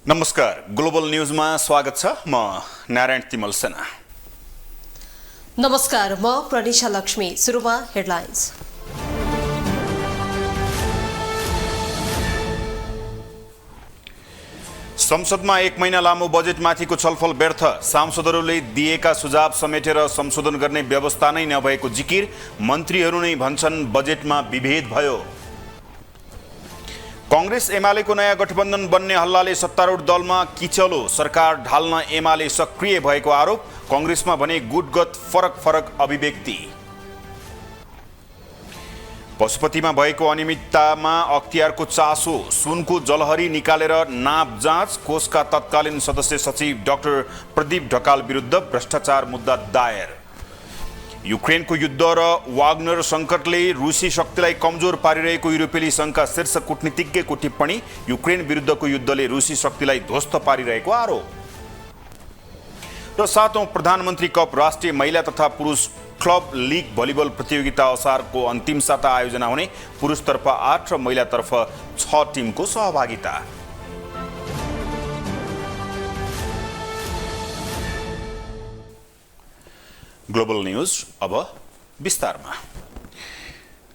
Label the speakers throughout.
Speaker 1: नमस्कार, ग्लोबल न्यूजमा स्वागत छ। म नारायण तिमल सेना।
Speaker 2: नमस्कार, म प्रनिशा लक्ष्मी। सुरुमा हेडलाइन्स।
Speaker 1: संसदमा 1 महिना लामो बजेटमाथिको छलफल व्यर्थ। सांसदहरूले दिएका सुझाव समेटेर संशोधन गर्ने व्यवस्था नै नभएको जिकिर। मन्त्रीहरू नै भन्छन् बजेटमा विभेद भयो। कांग्रेस एमालेको नयाँ गठबन्धन बन्ने हल्लाले सत्तारूढ दलमा किचलो। सरकार ढाल्न एमाले सक्रिय भएको आरोप। कांग्रेसमा भने गुटगत फरक अभिव्यक्ति। पशुपतिमा भएको अनियमिततामा अख्तियारको चासो। सुनको जलहरी निकालेर नाप जाँच। कोषका तत्कालीन सदस्य सचिव डाक्टर प्रदीप ढकाल विरुद्ध भ्रष्टाचार मुद्दा दायर। युक्रेनको युद्ध र वाग्नर सङ्कटले रुसी शक्तिलाई कमजोर पारिरहेको युरोपेली सङ्घका शीर्ष कूटनीतिज्ञको टिप्पणी। युक्रेन विरुद्धको युद्धले रुसी शक्तिलाई ध्वस्त पारिरहेको आरोप। र 7औं प्रधानमन्त्री कप राष्ट्रिय महिला तथा पुरुष क्लब लिग भलिबल प्रतियोगिता असारको अन्तिम साता आयोजना हुने। पुरुषतर्फ 8 र महिलातर्फ 6 टिमको सहभागिता। ग्लोबल न्यूज अब विस्तारमा।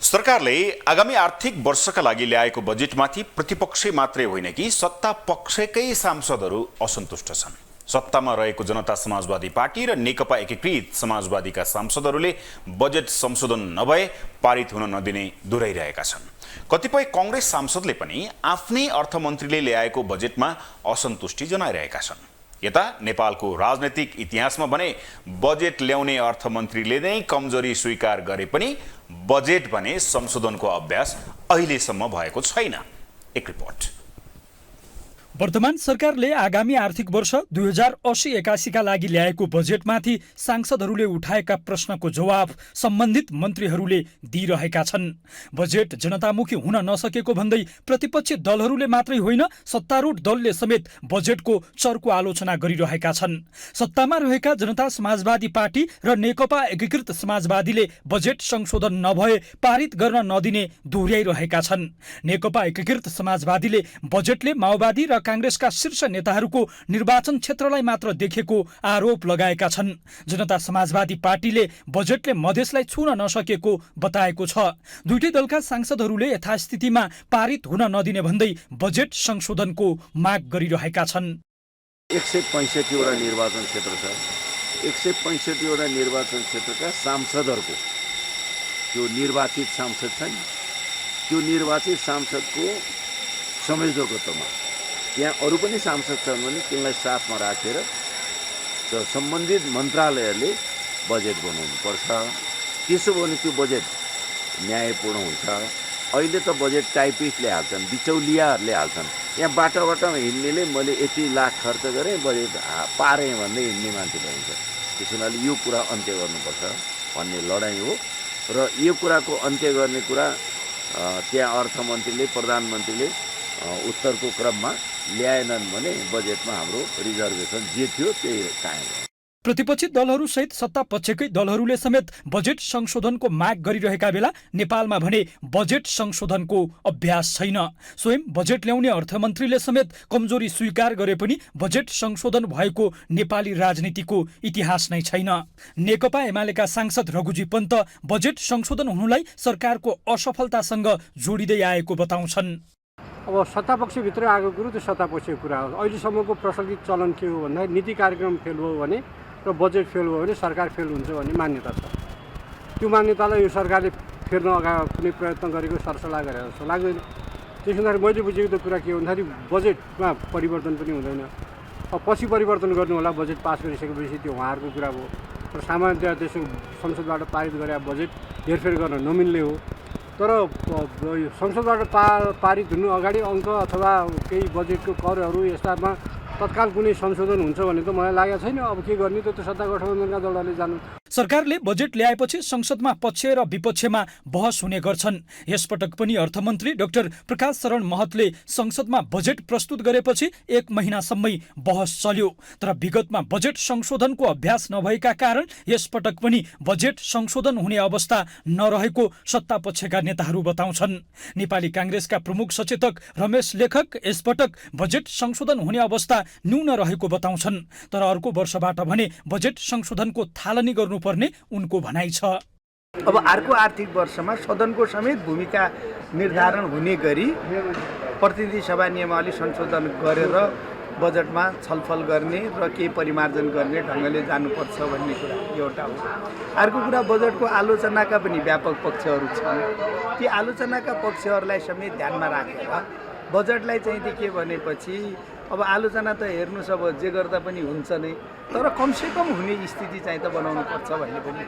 Speaker 1: सरकारले आगामी आर्थिक वर्षका लागि ल्याएको बजेटमाथि प्रतिपक्ष मात्रै होइन कि सत्ता पक्षकै सांसदहरू असन्तुष्ट छन्। सत्तामा रहेको जनता समाजवादी पार्टी र नेकपा एकीकृत समाजवादीका सांसदहरूले बजेट संशोधन नभए पारित हुन नदिने दोहोऱ्याइरहेका छन्। कतिपय कांग्रेस सांसदले पनि आफ्नै अर्थमन्त्रीले ल्याएको बजेटमा असन्तुष्टि जनाइरहेका छन्। यता नेपालको राजनैतिक इतिहासमा भने बजेट ल्याउने अर्थमन्त्रीले नै कमजोरी स्वीकार गरे पनि बजेट भने संशोधनको अभ्यास अहिलेसम्म भएको छैन। एक रिपोर्ट।
Speaker 3: वर्तमान सरकारले आगामी आर्थिक वर्ष 2080-81 का लागि ल्याएको बजेटमाथि सांसदहरूले उठाएका प्रश्नको जवाब सम्बन्धित मन्त्रीहरूले दिइरहेका छन्। बजेट जनतामुखी हुन नसकेको भन्दै प्रतिपक्षी दलहरूले मात्रै होइन सत्तारूढ दलले समेत बजेटको चर्को आलोचना गरिरहेका छन्। सत्तामा रहेका जनता समाजवादी पार्टी र नेकपा एकीकृत समाजवादीले बजेट संशोधन नभए पारित गर्न नदिने दोहोऱ्याइरहेका छन्। नेकपा एकीकृत समाजवादीले बजेटले माओवादी र कांग्रेसका शीर्ष नेताहरूको निर्वाचन क्षेत्रलाई मात्र देखेको आरोप लगाएका छन्। जनता समाजवादी पार्टीले बजेटले मधेसलाई छुन नसकेको बताएको छ। दुईटै दलका सांसदहरूले यथास्थितिमा पारित हुन नदिने भन्दै बजेट संशोधनको माग गरिरहेका छन्।
Speaker 4: 165 वटा निर्वाचन क्षेत्र छ। 165 वटा निर्वाचन क्षेत्रका सांसदहरूको त्यो निर्वाचित सांसद छन्। त्यो निर्वाचित सांसदको संयोजकत्वमा त्यहाँ अरू पनि सांसद छन् भने तिनलाई साथमा राखेर सम्बन्धित मन्त्रालयहरूले बजेट बनाउनुपर्छ। त्यसो भने त्यो बजेट न्यायपूर्ण हुन्छ। अहिले त बजेट टाइपिस्टले हाल्छन्, बिचौलियाहरूले हाल्छन्। यहाँ बाटामा हिँड्नेले मैले यति लाख खर्च गरेँ बजेट पारेँ भन्दै हिँड्ने मान्छे पाइन्छ। त्यस हुनाले यो कुरा अन्त्य गर्नुपर्छ भन्ने लडाइँ हो। र यो कुराको अन्त्य गर्ने कुरा त्यहाँ अर्थमन्त्रीले प्रधानमन्त्रीले उत्तरको क्रममा ल्याएनन् भने बजेटमा हाम्रो रिजर्भेसन जे थियो त्यही कायम हो।
Speaker 3: प्रतिपक्षी दलहरू सहित सत्ता पक्षकै दलहरूले समेत बजेट संशोधनको माग गरिरहेका बेला नेपालमा भने बजेट संशोधनको अभ्यास छैन। स्वयं बजेट ल्याउने अर्थमन्त्रीले समेत कमजोरी स्वीकार गरे पनि बजेट संशोधन भएको नेपाली राजनीतिको इतिहास नै छैन। नेकपा एमालेका सांसद रघुजी पन्त बजेट संशोधन हुनुलाई सरकारको असफलतासँग जोडिँदै आएको बताउँछन्।
Speaker 5: अब सत्तापक्षभित्र आएको कुरो त्यो सत्तापक्षको कुरा हो। अहिलेसम्मको प्रचलित चलन के हो भन्दा नीति कार्यक्रम फेल भयो भने र बजेट फेल भयो भने सरकार फेल हुन्छ भन्ने मान्यता छ। त्यो मान्यतालाई यो सरकारले फेर्न अगाडि कुनै प्रयत्न गरेको सरसल्लाह गरेर जस्तो लाग्दैन। त्यसो हुँदाखेरि मैले बुझेको कुरा के हो भन्दाखेरि बजेटमा परिवर्तन पनि हुँदैन। अब पछि परिवर्तन गर्नु होला बजेट पास गरिसकेपछि त्यो उहाँहरूको कुरा हो। र सामान्यतया त्यसो संसदबाट पारित गरे बजेट हेरफेर गर्न नमिल्ने हो। तर संसदबाट पारित हुनु अगाडि अङ्क अथवा केही बजेटको करहरू यस्तामा तत्काल कुनै संशोधन हुन्छ भन्ने त मलाई लागेको छैन। अब के गर्ने त सत्ता गठबन्धनका दलहरूले जानु।
Speaker 3: सरकारले बजेट ल्याएपछि संसदमा पक्ष र विपक्षमा बहस हुने गर्छन्। यसपटक पनि अर्थमन्त्री डाक्टर प्रकाश शरण महतले संसदमा बजेट प्रस्तुत गरेपछि 1 महिनासम्मै बहस चल्यो। तर विगतमा बजेट संशोधनको अभ्यास नभएका कारण यसपटक पनि बजेट संशोधन हुने अवस्था नरहेको सत्तापक्षका नेताहरू बताउँछन्। नेपाली काङ्ग्रेसका प्रमुख सचेतक रमेश लेखक यसपटक बजेट संशोधन हुने अवस्था न्यून रहेको बताउँछन्। तर अर्को वर्षबाट भने बजेट संशोधनको थालनी गर्नुपर्ने उनको भनाइ छ।
Speaker 6: अब अर्को आर्थिक वर्षमा सदनको समेत भूमिका निर्धारण हुने गरी प्रतिनिधि सभा नियमावली संशोधन गरेर बजेटमा छलफल गर्ने र केही परिमार्जन गर्ने ढङ्गले जानुपर्छ भन्ने कुरा एउटा हो। अर्को कुरा बजेटको आलोचनाका पनि व्यापक पक्षहरू छन्। ती आलोचनाका पक्षहरूलाई समेत ध्यानमा राखेर बजेटलाई चाहिँ के भनेपछि अब आलोचना त हेर्नुहोस्, अब जे गर्दा पनि हुन्छ नै, तर कमसेकम हुने स्थिति चाहिँ त बनाउनु पर्छ भन्ने पनि।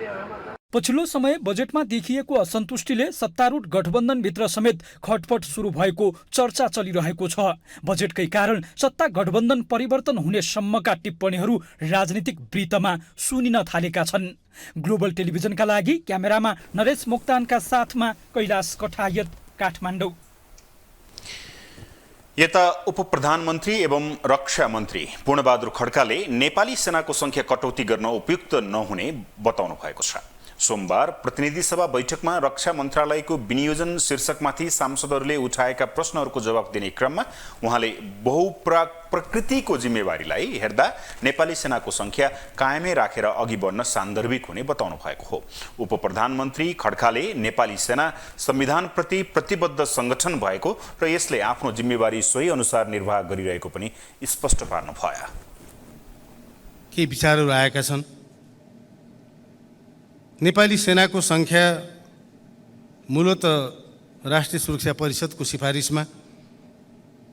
Speaker 3: पछिल्लो समय बजेटमा देखिएको असन्तुष्टिले सत्तारूढ गठबन्धनभित्र समेत खटपट सुरु भएको चर्चा चलिरहेको छ। बजेटकै कारण सत्ता गठबन्धन परिवर्तन हुने सम्मका टिप्पणीहरू राजनीतिक वृत्तमा सुनिन थालेका छन्। ग्लोबल टेलिभिजनका लागि क्यामेरामा नरेश मोक्तानका साथमा कैलाश कठायत, काठमाडौँ।
Speaker 1: यता उपप्रधानमन्त्री एवं रक्षा मन्त्री पूर्णबहादुर खड्काले नेपाली सेनाको संख्या कटौती गर्न उपयुक्त नहुने बताउनु भएको छ। सोमबार प्रतिनिधि सभा बैठकमा रक्षा मन्त्रालयको विनियोजन शीर्षकमाथि सांसदहरूले उठाएका प्रश्नहरूको जवाब दिने क्रममा उहाँले बहुप्रकृतिको जिम्मेवारीलाई हेर्दा नेपाली सेनाको संख्या कायमै राखेर अघि बढ्न सान्दर्भिक हुने बताउनु भएको हो। उपप्रधानमन्त्री खड्काले नेपाली सेना संविधानप्रति प्रतिबद्ध संगठन भएको र यसले आफ्नो जिम्मेवारी सोही अनुसार निर्वाह गरिरहेको पनि स्पष्ट पार्नुभयो।
Speaker 7: के विचारहरू आएका छन्? नेपाली सेनाको संख्या मूलतः राष्ट्रिय सुरक्षा परिषदको सिफारिसमा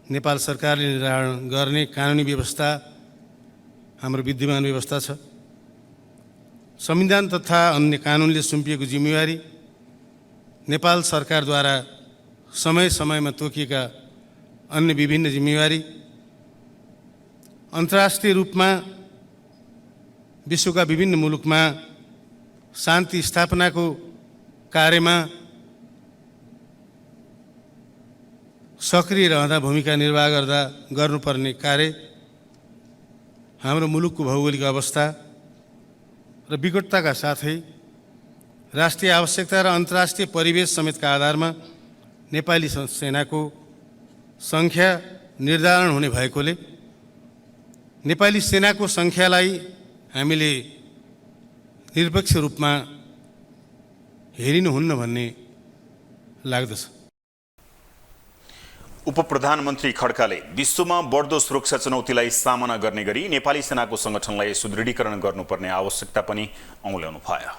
Speaker 7: नेपाल सरकारले निर्धारण गर्ने कानुनी व्यवस्था हाम्रो विद्यमान व्यवस्था छ। संविधान तथा अन्य कानुनले सुम्पिएको जिम्मेवारी नेपाल सरकारद्वारा समय समयमा तोकिएका अन्य विभिन्न जिम्मेवारी अन्तर्राष्ट्रिय रूपमा विश्वका विभिन्न मुलुकमा शान्ति स्थापनाको कार्यमा सक्रिय रहँदा भूमिका निर्वाह गर्दा गर्नुपर्ने कार्य, हाम्रो मुलुकको भौगोलिक अवस्था र विकटताका साथै राष्ट्रिय आवश्यकता र अन्तर्राष्ट्रिय परिवेश समेतका आधारमा नेपाली सेनाको संख्या निर्धारण हुने भएकोले नेपाली सेनाको संख्यालाई हामीले निरपेक्ष रूपमा हेरिनुहुन्न भन्ने लाग्दछ।
Speaker 1: उपप्रधानमन्त्री खड्काले विश्वमा बढ्दो सुरक्षा चुनौतीलाई सामना गर्ने गरी नेपाली सेनाको संगठनलाई सुदृढीकरण गर्नुपर्ने आवश्यकता पनि औल्याउनु भयो।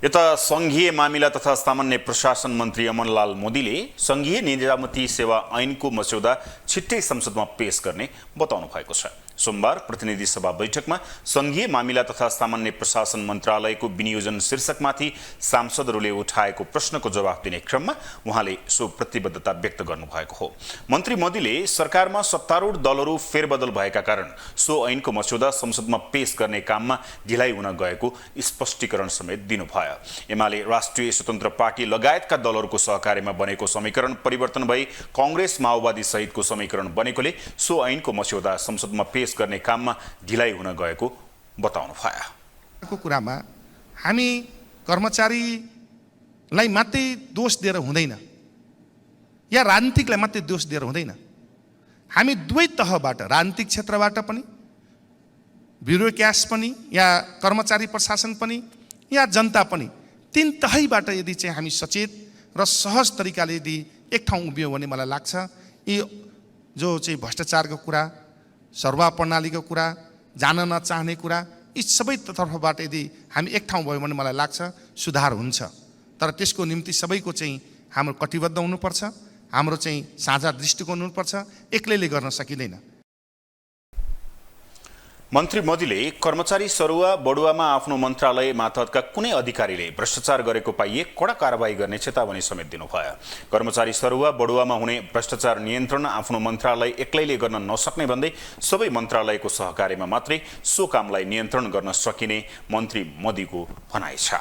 Speaker 1: यता संघीय मामिला तथा सामान्य प्रशासन मन्त्री अमनलाल मोदीले संघीय निजामती सेवा ऐनको मस्यौदा छिट्टै संसदमा पेश गर्ने बताउनु भएको छ। सोमबार प्रतिनिधि सभा बैठकमा संघीय मामिला तथा सामान्य प्रशासन मन्त्रालयको विनियोजन शीर्षकमाथि सांसदहरूले उठाएको प्रश्नको जवाब दिने क्रममा उहाँले सो प्रतिबद्धता व्यक्त गर्नुभएको हो। मन्त्री मोदीले सरकारमा सत्तारूढ दलहरू फेरबदल भएका कारण सो ऐनको मस्यौदा संसदमा पेश गर्ने काममा ढिलाइ हुन गएको स्पष्टीकरण समेत दिनुभयो। एमाले राष्ट्रिय स्वतन्त्र पार्टी लगायतका दलहरूको सहकार्यमा बनेको समीकरण परिवर्तन भई कांग्रेस माओवादी सहितको समीकरण बनेकोले सो ऐनको मस्यौदा संसदमा पेश गर्ने काममा ढिलाइ हुन गएको बताउनु भयो।
Speaker 8: कुरामा हामी कर्मचारीलाई मात्रै दोष दिएर हुँदैन या राजनीतिकलाई मात्रै दोष दिएर हुँदैन। हामी दुवै तहबाट, राजनीतिक क्षेत्रबाट पनि, ब्युरोक्राट्स पनि या कर्मचारी प्रशासन पनि या जनता पनि, तीन तहैबाट यदि चाहिँ हामी सचेत र सहज तरिकाले यदि एक ठाउँ उभियौँ भने मलाई लाग्छ यी जो चाहिँ भ्रष्टाचारको कुरा, सर्वा प्रणालीको कुरा, जान नचाहने कुरा, यी सबै तर्फबाट यदि हामी एक ठाउँ भयौँ भने मलाई लाग्छ सुधार हुन्छ। तर त्यसको निम्ति सबैको चाहिँ हाम्रो कटिबद्ध हुनुपर्छ, हाम्रो चाहिँ साझा दृष्टिकोण हुनुपर्छ, एक्लैले गर्न सकिँदैन।
Speaker 1: मन्त्री मोदीले कर्मचारी सरुवा बढुवामा आफ्नो मन्त्रालय मातहतका कुनै अधिकारीले भ्रष्टाचार गरेको पाइए कडा कारबाही गर्ने चेतावनी समेत दिनुभयो। कर्मचारी सरुवा बढुवामा हुने भ्रष्टाचार नियन्त्रण आफ्नो मन्त्रालय एक्लैले गर्न नसक्ने भन्दै सबै मन्त्रालयको सहकार्यमा मात्रै सो कामलाई नियन्त्रण गर्न सकिने मन्त्री मोदीको भनाइ छ।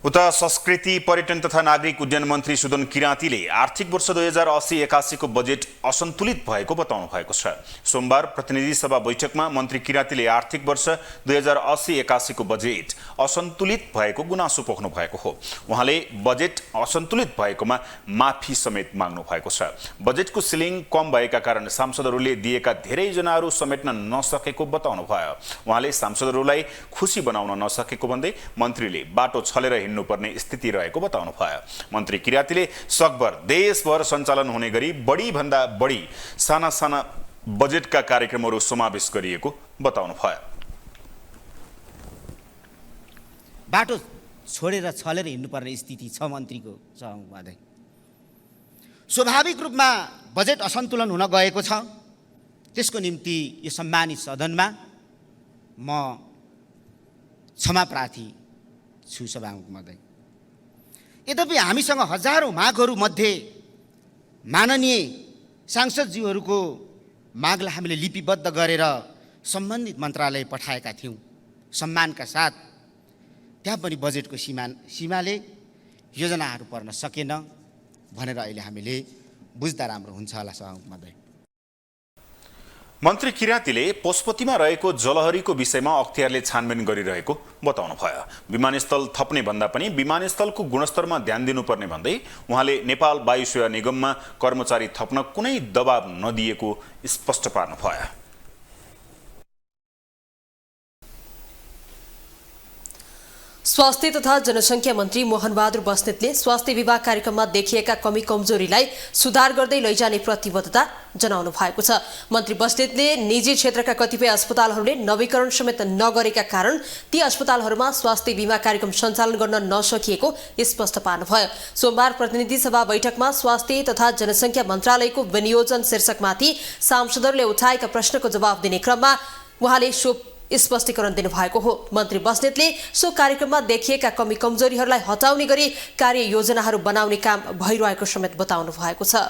Speaker 1: उता संस्कृति पर्यटन तथा नागरिक उड्डयन मन्त्री सुदन किराँतीले आर्थिक वर्ष 2080-81 को बजेट असन्तुलित भएको बताउनु भएको छ। सोमबार प्रतिनिधि सभा बैठकमा मन्त्री किराँतीले आर्थिक वर्ष 2080-81 को बजेट असन्तुलित भएको गुनासो पोख्नु भएको हो। उहाँले बजेट असन्तुलित भएकोमा माफी समेत माग्नु भएको छ। बजेटको सिलिङ कम भएका कारण सांसदहरूले दिएका धेरै योजनाहरू समेट्न नसकेको बताउनु भयो। उहाँले सांसदहरूलाई खुसी बनाउन नसकेको भन्दै मन्त्रीले बाटो छलेर पर्ने स्थिति रहेको बताउनु भयो। मन्त्री किराँतीले सकभर देशभर सञ्चालन हुने गरी बढी भन्दा बढी साना साना बजेटका कार्यक्रमहरू समावेश गरिएको बताउनु भयो।
Speaker 9: बाटो छोडेर छलेर हिँड्नुपर्ने स्थिति छ मन्त्रीको सहमति। स्वाभाविक रूपमा बजेट असन्तुलन हुन गएको छ। त्यसको निम्ति यो सम्मानित सदनमा म क्षमा प्रार्थी छु सभामुख महोदय। यद्यपि हामीसँग हजारौँ मागहरू मध्ये माननीय सांसदज्यूहरूको मागलाई हामीले लिपिबद्ध गरेर सम्बन्धित मन्त्रालय पठाएका थियौँ सम्मानका साथ। त्यहाँ पनि बजेटको सीमाले योजनाहरू पर्न सकेन भनेर अहिले हामीले बुझ्दा राम्रो हुन्छ होला सभामुख महोदय।
Speaker 1: मन्त्री किराँतीले पशुपतिमा रहेको जलहरीको विषयमा अख्तियारले छानबिन गरिरहेको बताउनु भयो। विमानस्थल थप्ने भन्दा पनि विमानस्थलको गुणस्तरमा ध्यान दिनुपर्ने भन्दै उहाँले नेपाल वायु सेवा निगममा कर्मचारी थप्न कुनै दबाब नदिएको स्पष्ट पार्नु भयो।
Speaker 2: स्वास्थ्य तथा जनसङ्ख्या मन्त्री मोहनबहादुर बस्नेतले स्वास्थ्य विभाग कार्यक्रममा देखिएका कमी कमजोरीलाई सुधार गर्दै लैजाने प्रतिबद्धता जनाउनु भएको छ। मन्त्री बस्नेतले निजी क्षेत्रका कतिपय अस्पतालहरूले नवीकरण समेत नगरेका कारण ती अस्पतालहरूमा स्वास्थ्य बीमा कार्यक्रम सञ्चालन गर्न नसकिएको स्पष्ट पार्नुभयो। सोमबार प्रतिनिधि सभा बैठकमा स्वास्थ्य तथा जनसङ्ख्या मन्त्रालयको विनियोजन शीर्षकमाथि सांसदहरूले उठाएका प्रश्नको जवाब दिने क्रममा उहाँले स्पष्टीकरण दिनुभएको हो। मन्त्री बस्नेतले सो कार्यक्रममा देखिएका कमी कमजोरीहरूलाई हटाउने गरी कार्य योजनाहरू बनाउने काम भइरहेको समेत बताउनु भएको छ।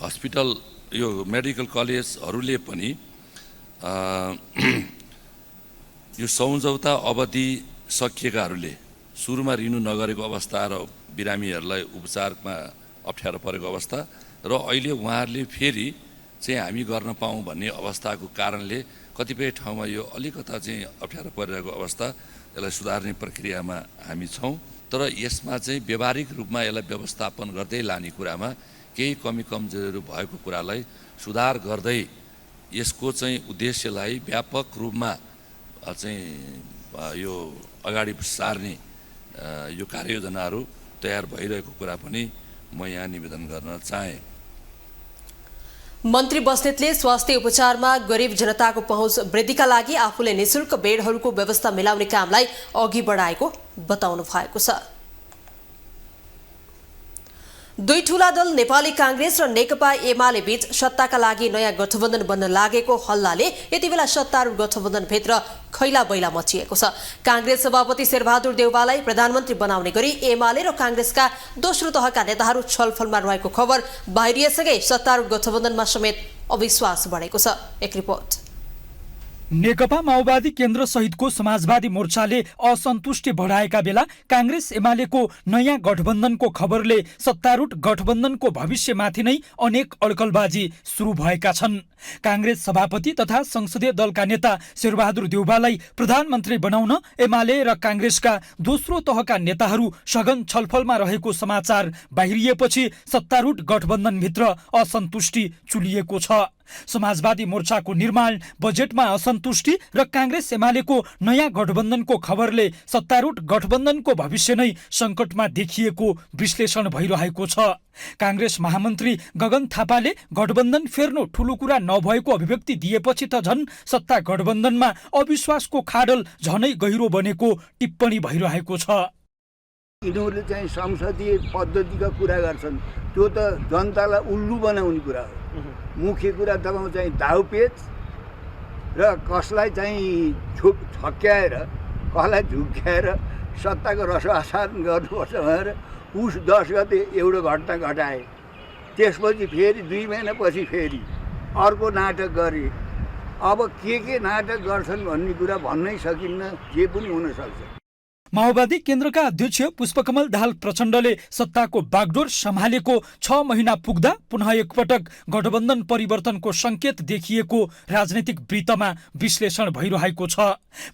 Speaker 10: हस्पिटल यो मेडिकल कलेजहरूले पनि यो सम्झौता अवधि सकिएकाहरूले सुरुमा रिन्यु नगरेको अवस्था र बिरामीहरूलाई उपचारमा अप्ठ्यारो परेको अवस्था र अहिले उहाँहरूले फेरि चाहिँ हामी गर्न पाऊँ भन्ने अवस्थाको कारणले कतिपय ठाउँमा यो अलिकता चाहिँ अप्ठ्यारो परिरहेको अवस्था यसलाई सुधार्ने प्रक्रियामा हामी छौँ। तर यसमा चाहिँ व्यावहारिक रूपमा यसलाई व्यवस्थापन गर्दै लाने कुरामा केही कमी कमजोरीहरू भएको कुरालाई सुधार गर्दै यसको चाहिँ उद्देश्यलाई व्यापक रूपमा चाहिँ यो अगाडि सार्ने यो कार्ययोजनाहरू तयार भइरहेको कुरा पनि म यहाँ निवेदन गर्न चाहेँ।
Speaker 2: मन्त्री बस्नेतले स्वास्थ्य उपचारमा गरिब जनताको पहुँच वृद्धिका लागि आफूले निशुल्क बेडहरूको व्यवस्था मिलाउने कामलाई अघि बढाएको बताउनु भएको छ। दुई ठूला दल नेपाली कांग्रेस र नेकपा एमाले बीच सत्ताका लागि नयाँ गठबन्धन बन्न लागेको हल्लाले यति बेला सत्तारूढ गठबन्धनभित्र खैला बैला मचिएको छ। कांग्रेस सभापति शेरबहादुर देउवालाई प्रधानमन्त्री बनाउने गरी एमाले र कांग्रेसका दोस्रो तहका नेताहरू छलफलमा रहेको खबर बाहिरिएसँगै सत्तारूढ गठबन्धनमा समेत अविश्वास बढेको छ। एक रिपोर्ट।
Speaker 3: नेकपा माओवादी केन्द्र सहितको समाजवादी मोर्चाले असन्तुष्टि बढाएका बेला कांग्रेस एमालेको नयाँ गठबन्धनको खबरले सत्तारूढ गठबन्धनको भविष्यमाथि नै अनेक अड्कलबाजी सुरु भएका छन्। कांग्रेस सभापति तथा संसदीय दलका नेता शेरबहादुर देउवालाई प्रधानमन्त्री बनाउन एमाले र कांग्रेसका दोस्रो तहका नेताहरू सघन छलफलमा रहेको समाचार बाहिरिएपछि सत्तारूढ गठबन्धनभित्र असन्तुष्टि चुलिएको छ। समाजवादी मोर्चाको निर्माण, बजेटमा असन्तुष्टि र कांग्रेस एमालेको नयाँ गठबन्धनको खबरले सत्तारूढ गठबन्धनको भविष्य नै संकटमा देखिएको विश्लेषण भइरहेको छ। कांग्रेस महामन्त्री गगन थापाले गठबन्धन फेर्नु ठूलो कुरा नभएको अभिव्यक्ति दिएपछि त झन् सत्ता गठबन्धनमा अविश्वासको खाडल झनै गहिरो बनेको टिप्पणी भइरहेको छ।
Speaker 11: यिनीहरूले चाहिँ संसदीय पद्धतिका कुरा गर्छन्, त्यो त जनतालाई उल्लु बनाउने कुरा हो। मुख्य कुरा तपाईँको चाहिँ दाउपेच र कसलाई चाहिँ छक्क्याएर कसलाई झुक्क्याएर सत्ताको रसासन गर्नुपर्छ भनेर पुस 10 गते एउटा घटना घटाए। त्यसपछि फेरि 2 महिनापछि फेरि अर्को नाटक गरे। अब के नाटक गर्छन् भन्ने कुरा भन्नै सकिन्न, जे पनि हुनसक्छ।
Speaker 3: माओवादी केन्द्रका अध्यक्ष पुष्पकमल दाहाल प्रचण्डले सत्ताको बागडोर सम्हालेको 6 महिना पुग्दा पुनः एकपटक गठबन्धन परिवर्तनको संकेत देखिएको राजनीतिक वृत्तमा विश्लेषण भइरहेको छ।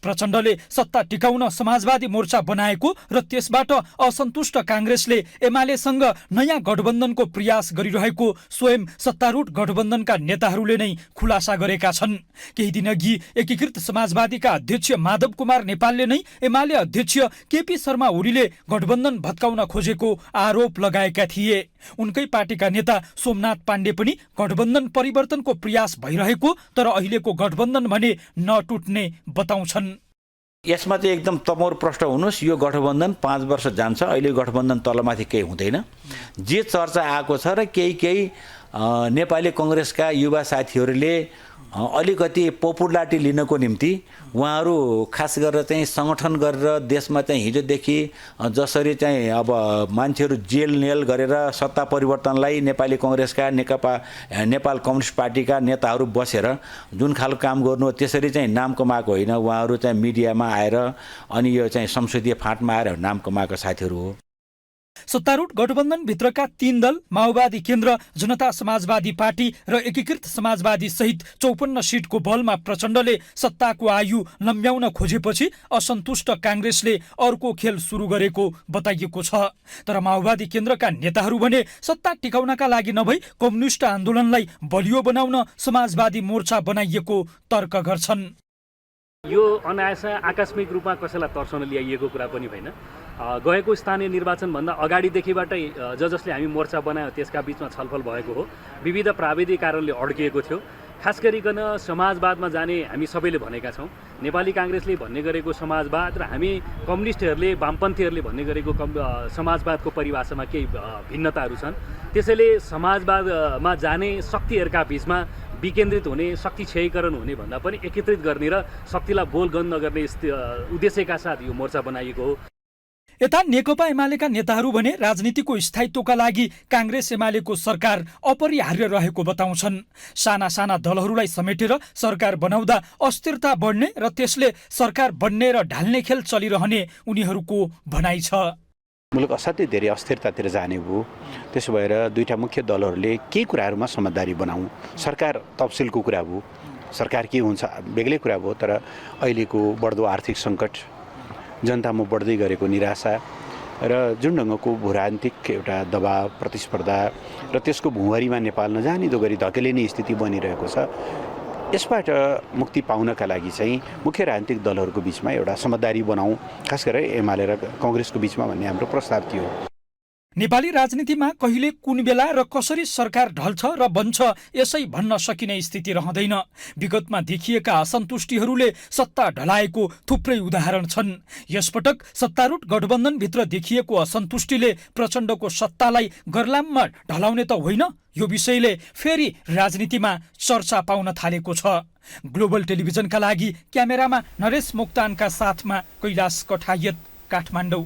Speaker 3: प्रचण्डले सत्ता टिकाउन समाजवादी मोर्चा बनाएको र त्यसबाट असन्तुष्ट काङ्ग्रेसले एमालेसँग नयाँ गठबन्धनको प्रयास गरिरहेको स्वयं सत्तारूढ गठबन्धनका नेताहरूले नै खुलासा गरेका छन्। केही दिनअघि एकीकृत समाजवादीका अध्यक्ष माधव कुमार नेपालले नै एमाले अध्यक्ष केपी शर्मा ओलीले गठबन्धन भत्काउन खोजेको आरोप लगाएका थिए। उनकै पार्टीका नेता सोमनाथ पाण्डे पनि गठबन्धन परिवर्तनको प्रयास भइरहेको तर अहिलेको गठबन्धन भने नटुट्ने बताउँछन्।
Speaker 12: यसमा चाहिँ एकदम तमोर प्रष्ट हुनुहोस्, यो गठबन्धन 5 वर्ष जान्छ, अहिले गठबन्धन तलमाथि केही हुँदैन। जे चर्चा आएको छ र केही नेपाली कङ्ग्रेसका युवा साथीहरूले अलिकति पपुलारिटी लिनको निम्ति उहाँहरू खास गरेर चाहिँ सङ्गठन गरेर देशमा चाहिँ हिजोदेखि जसरी चाहिँ अब मान्छेहरू जेल नेल गरेर सत्ता परिवर्तनलाई नेपाली कङ्ग्रेसका नेपाल कम्युनिस्ट पार्टीका नेताहरू बसेर जुन खालको काम गर्नु त्यसरी चाहिँ नाम कमाएको होइन। उहाँहरू चाहिँ मिडियामा आएर अनि यो चाहिँ संसदीय फाँटमा आएर नाम कमाएको साथीहरू हो।
Speaker 3: सत्तारूढ गठबन्धनभित्रका 3 दल माओवादी केन्द्र, जनता समाजवादी पार्टी र एकीकृत समाजवादी सहित 54 सिटको बलमा प्रचण्डले सत्ताको आयु लम्ब्याउन खोजेपछि असन्तुष्ट काङ्ग्रेसले अर्को खेल सुरु गरेको बताइएको छ। तर माओवादी केन्द्रका नेताहरू भने सत्ता टिकाउनका लागि नभई कम्युनिस्ट आन्दोलनलाई बलियो बनाउन समाजवादी मोर्चा बनाइएको तर्क गर्छन्।
Speaker 13: यो अनायास आकस्मिक रूपमा कसैलाई तर्साउन ल्याइएको कुरा पनि होइन। गएको स्थानीय निर्वाचनभन्दा अगाडिदेखिबाटै जसले हामी मोर्चा बनायो त्यसका बिचमा छलफल भएको हो। विविध प्राविधिक कारणले अड्किएको थियो। खास गरिकन समाजवादमा जाने हामी सबैले भनेका छौँ। नेपाली काङ्ग्रेसले भन्ने गरेको समाजवाद र हामी कम्युनिस्टहरूले वामपन्थीहरूले भन्ने गरेको समाजवादको परिभाषामा केही भिन्नताहरू छन्। त्यसैले समाजवादमा जाने शक्तिहरूका बिचमा विकेन्द्रित हुने, शक्ति क्षयीकरण हुने भन्दा पनि एकीकृत गर्ने र शक्तिलाई बोलगन नगर्ने उद्देश्यका साथ यो मोर्चा बनाइएको हो।
Speaker 3: यता नेकपा एमालेका नेताहरू भने राजनीतिको स्थायित्वका लागि काङ्ग्रेस एमालेको सरकार अपरिहार्य रहेको बताउँछन्। साना साना दलहरूलाई समेटेर सरकार बनाउँदा अस्थिरता बढ्ने र त्यसले सरकार बन्ने र ढाल्ने खेल चलिरहने उनीहरूको भनाइ छ।
Speaker 14: मुलुक असाध्यै धेरै अस्थिरतातिर जाने भयो। त्यसो भएर दुईटा मुख्य दलहरूले केही कुराहरूमा समझदारी बनाऊ। सरकार तफसिलको कुरा भयो, सरकार के हुन्छ बेग्लै कुरा भयो। तर अहिलेको बढ्दो आर्थिक सङ्कट, जनतामा बढ्दै गरेको निराशा र जुन ढङ्गको भूराजनीतिक एउटा दबाव, प्रतिस्पर्धा र त्यसको भुँवरीमा नेपाल नजानिदो गरी धकेलिने स्थिति बनिरहेको छ। यसबाट मुक्ति पाउनका लागि चाहिँ मुख्य राजनीतिक दलहरूको बिचमा एउटा समझदारी बनाऊ, खास गरेर एमाले र कङ्ग्रेसको बिचमा भन्ने हाम्रो प्रस्ताव थियो।
Speaker 3: नेपाली राजनीतिमा कहिले कुन बेला र कसरी सरकार ढल्छ र बन्छ यसै भन्न सकिने स्थिति रहँदैन। विगतमा देखिएका असन्तुष्टिहरूले सत्ता ढलाएको थुप्रै उदाहरण छन्। यसपटक सत्तारूढ गठबन्धनभित्र देखिएको असन्तुष्टिले प्रचण्डको सत्तालाई गर्लाममा ढलाउने त होइन, यो विषयले फेरि राजनीतिमा चर्चा पाउन थालेको छ। ग्लोबल टेलिभिजनका लागि क्यामेरामा नरेश मोक्तानका साथमा कैलाश कठायत, काठमाडौँ।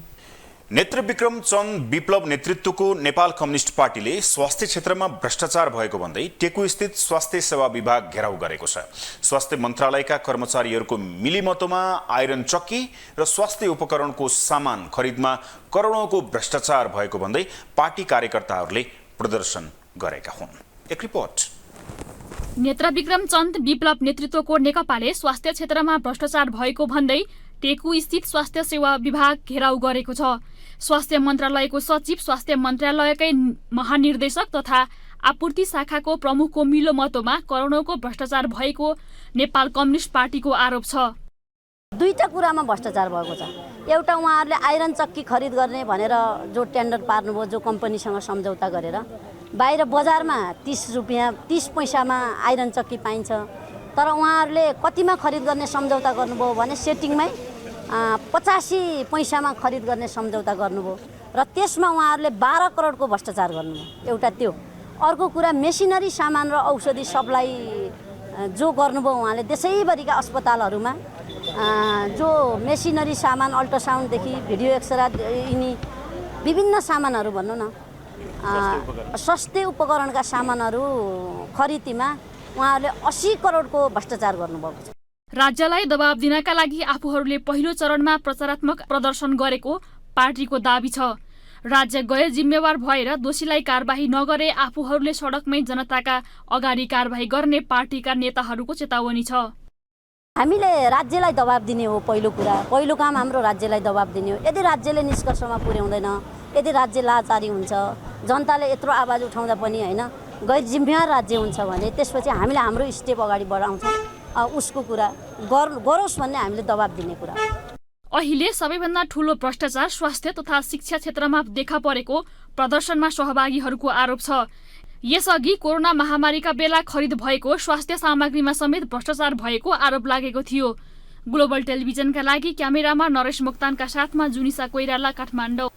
Speaker 1: नेत्रविक्रम चन्द विप्लव नेतृत्वको नेपाल कम्युनिस्ट पार्टीले स्वास्थ्य क्षेत्रमा भ्रष्टाचार भएको भन्दै टेकुस्थित स्वास्थ्य सेवा विभाग घेराउ गरेको छ। स्वास्थ्य मन्त्रालयका कर्मचारीहरूको मिलिमतोमा आइरन चक्की र स्वास्थ्य उपकरणको सामान खरिदमा करोडौंको भ्रष्टाचार भएको भन्दै पार्टी कार्यकर्ताहरूले प्रदर्शन गरेका हुन्। एक रिपोर्ट।
Speaker 15: नेत्रविक्रम चन्द विप्लव नेतृत्वको नेकपाले स्वास्थ्य क्षेत्रमा भ्रष्टाचार भएको भन्दै टेकु स्थित स्वास्थ्य सेवा विभाग घेराउ गरेको छ। स्वास्थ्य मन्त्रालयको सचिव, स्वास्थ्य मन्त्रालयकै महानिर्देशक तथा आपूर्ति शाखाको प्रमुखको मिलोमतोमा करोडौंको भ्रष्टाचार भएको नेपाल कम्युनिस्ट पार्टीको आरोप छ।
Speaker 16: दुईटा कुरामा भ्रष्टाचार भएको छ। एउटा उहाँहरूले आइरन चक्की खरिद गर्ने भनेर जो टेन्डर पार्नुभयो, जो कम्पनीसँग सम्झौता गरेर बाहिर बजारमा 30 रुपियाँ 30 पैसामा आइरन चक्की पाइन्छ। तर उहाँहरूले कतिमा खरिद गर्ने सम्झौता गर्नुभयो भने सेटिङमै 85 पैसामा खरिद गर्ने सम्झौता गर्नुभयो र त्यसमा उहाँहरूले 12 करोडको भ्रष्टाचार गर्नुभयो। एउटा त्यो। अर्को कुरा मेसिनरी सामान र औषधि सप्लाई जो गर्नुभयो उहाँले देशैभरिका अस्पतालहरूमा जो मेसिनरी सामान अल्ट्रासाउन्डदेखि भिडियो एक्सरे यिनी विभिन्न सामानहरू भनौँ न स्वास्थ्य उपकरणका सामानहरू खरिदमा उहाँहरूले 80 करोडको भ्रष्टाचार गर्नुभएको छ।
Speaker 15: राज्यलाई दबाब दिनका लागि आफूहरूले पहिलो चरणमा प्रचारात्मक प्रदर्शन गरेको पार्टीको दाबी छ। राज्य गैर जिम्मेवार भएर दोषीलाई कारबाही नगरे आफूहरूले सडकमै जनताका अगाडि कारबाही गर्ने पार्टीका नेताहरूको चेतावनी छ।
Speaker 16: हामीले राज्यलाई दबाब दिने हो पहिलो काम हाम्रो राज्यलाई दबाब दिने हो। यदि राज्यले निष्कर्षमा पुर्याउँदैन, यदि राज्य लाचारी हुन्छ, जनताले यत्रो आवाज उठाउँदा पनि होइन गैर जिम्मेवार राज्य हुन्छ भने त्यसपछि हामीले हाम्रो स्टेप अगाडि बढाउँछौँ। उसको कुरा गरोस् भन्ने हामीले दबाब दिने कुरा।
Speaker 15: अहिले सबैभन्दा ठूलो भ्रष्टाचार स्वास्थ्य तथा शिक्षा क्षेत्रमा देखा परेको प्रदर्शनमा सहभागीहरूको आरोप छ। यसअघि कोरोना महामारीका बेला खरिद भएको स्वास्थ्य सामग्रीमा समेत भ्रष्टाचार भएको आरोप लागेको थियो। ग्लोबल टेलिभिजनका लागि क्यामेरामा नरेश मोक्तानका साथमा जुनिसा कोइराला, काठमाडौँ।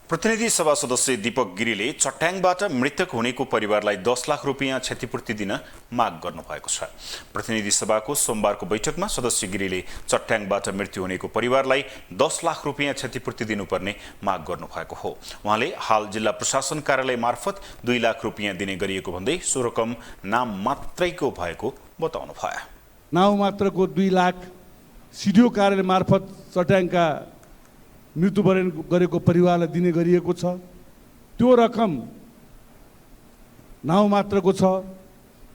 Speaker 1: प्रतिनिधि सभा सदस्य दीपक गिरीले चट्याङबाट मृतक हुनेको परिवारलाई 10 लाख रुपियाँ क्षतिपूर्ति दिन माग गर्नुभएको छ। प्रतिनिधि सभाको सोमबारको बैठकमा सदस्य गिरीले चट्याङबाट मृत्यु हुनेको परिवारलाई 10 लाख रुपियाँ क्षतिपूर्ति दिनुपर्ने माग गर्नुभएको हो। उहाँले हाल जिल्ला प्रशासन कार्यालय मार्फत 2 लाख रुपियाँ दिने गरिएको भन्दै सो रकम नाम मात्रैको भएको बताउनुभयो।
Speaker 17: नाम मात्रको 2 लाख सिडिओ कार्यालय मार्फत चट्याङका मृत्युवरण गरेको परिवारलाई दिने गरिएको छ। त्यो रकम नाउँ मात्रको छ।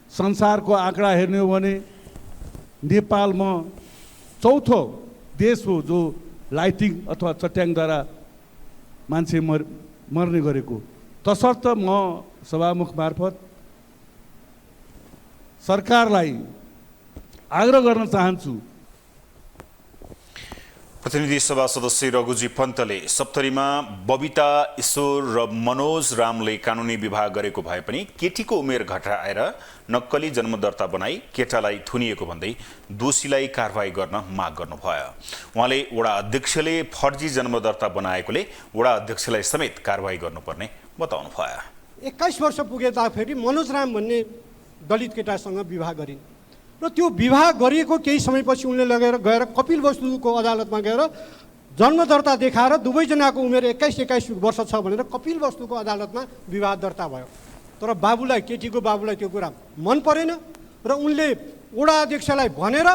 Speaker 17: संसारको आँकडा हेर्ने हो भने नेपालमा चौथो देश हो जो लाइटिङ अथवा चट्याङद्वारा मान्छे मर्ने गरेको। तसर्थ म सभामुख मार्फत सरकारलाई आग्रह गर्न चाहन्छु।
Speaker 1: प्रतिनिधि सभा सदस्य रघुजी पन्तले सप्तरीमा बबिता ईश्वर र मनोज रामले कानुनी विवाह गरेको भए पनि केटीको उमेर घटाएर नक्कली जन्मदर्ता बनाई केटालाई थुनिएको भन्दै दोषीलाई कारवाही गर्न माग गर्नुभयो। उहाँले वडा अध्यक्षले फर्जी जन्मदर्ता बनाएकोले वडा अध्यक्षलाई समेत कारवाही गर्नुपर्ने बताउनुभयो।
Speaker 5: 21 वर्ष पुगेदाखेरि मनोज राम भन्ने दलित केटासँग विवाह गरिन् र त्यो विवाह गरिएको केही समयपछि उनले लगेर गएर कपिलवस्तुको अदालतमा गएर जन्मदर्ता देखाएर दुवैजनाको उमेर 21 वर्ष छ भनेर कपिलवस्तुको अदालतमा विवाह दर्ता भयो। तर बाबुलाई, केटीको बाबुलाई त्यो कुरा मन परेन र उनले वडा अध्यक्षलाई भनेर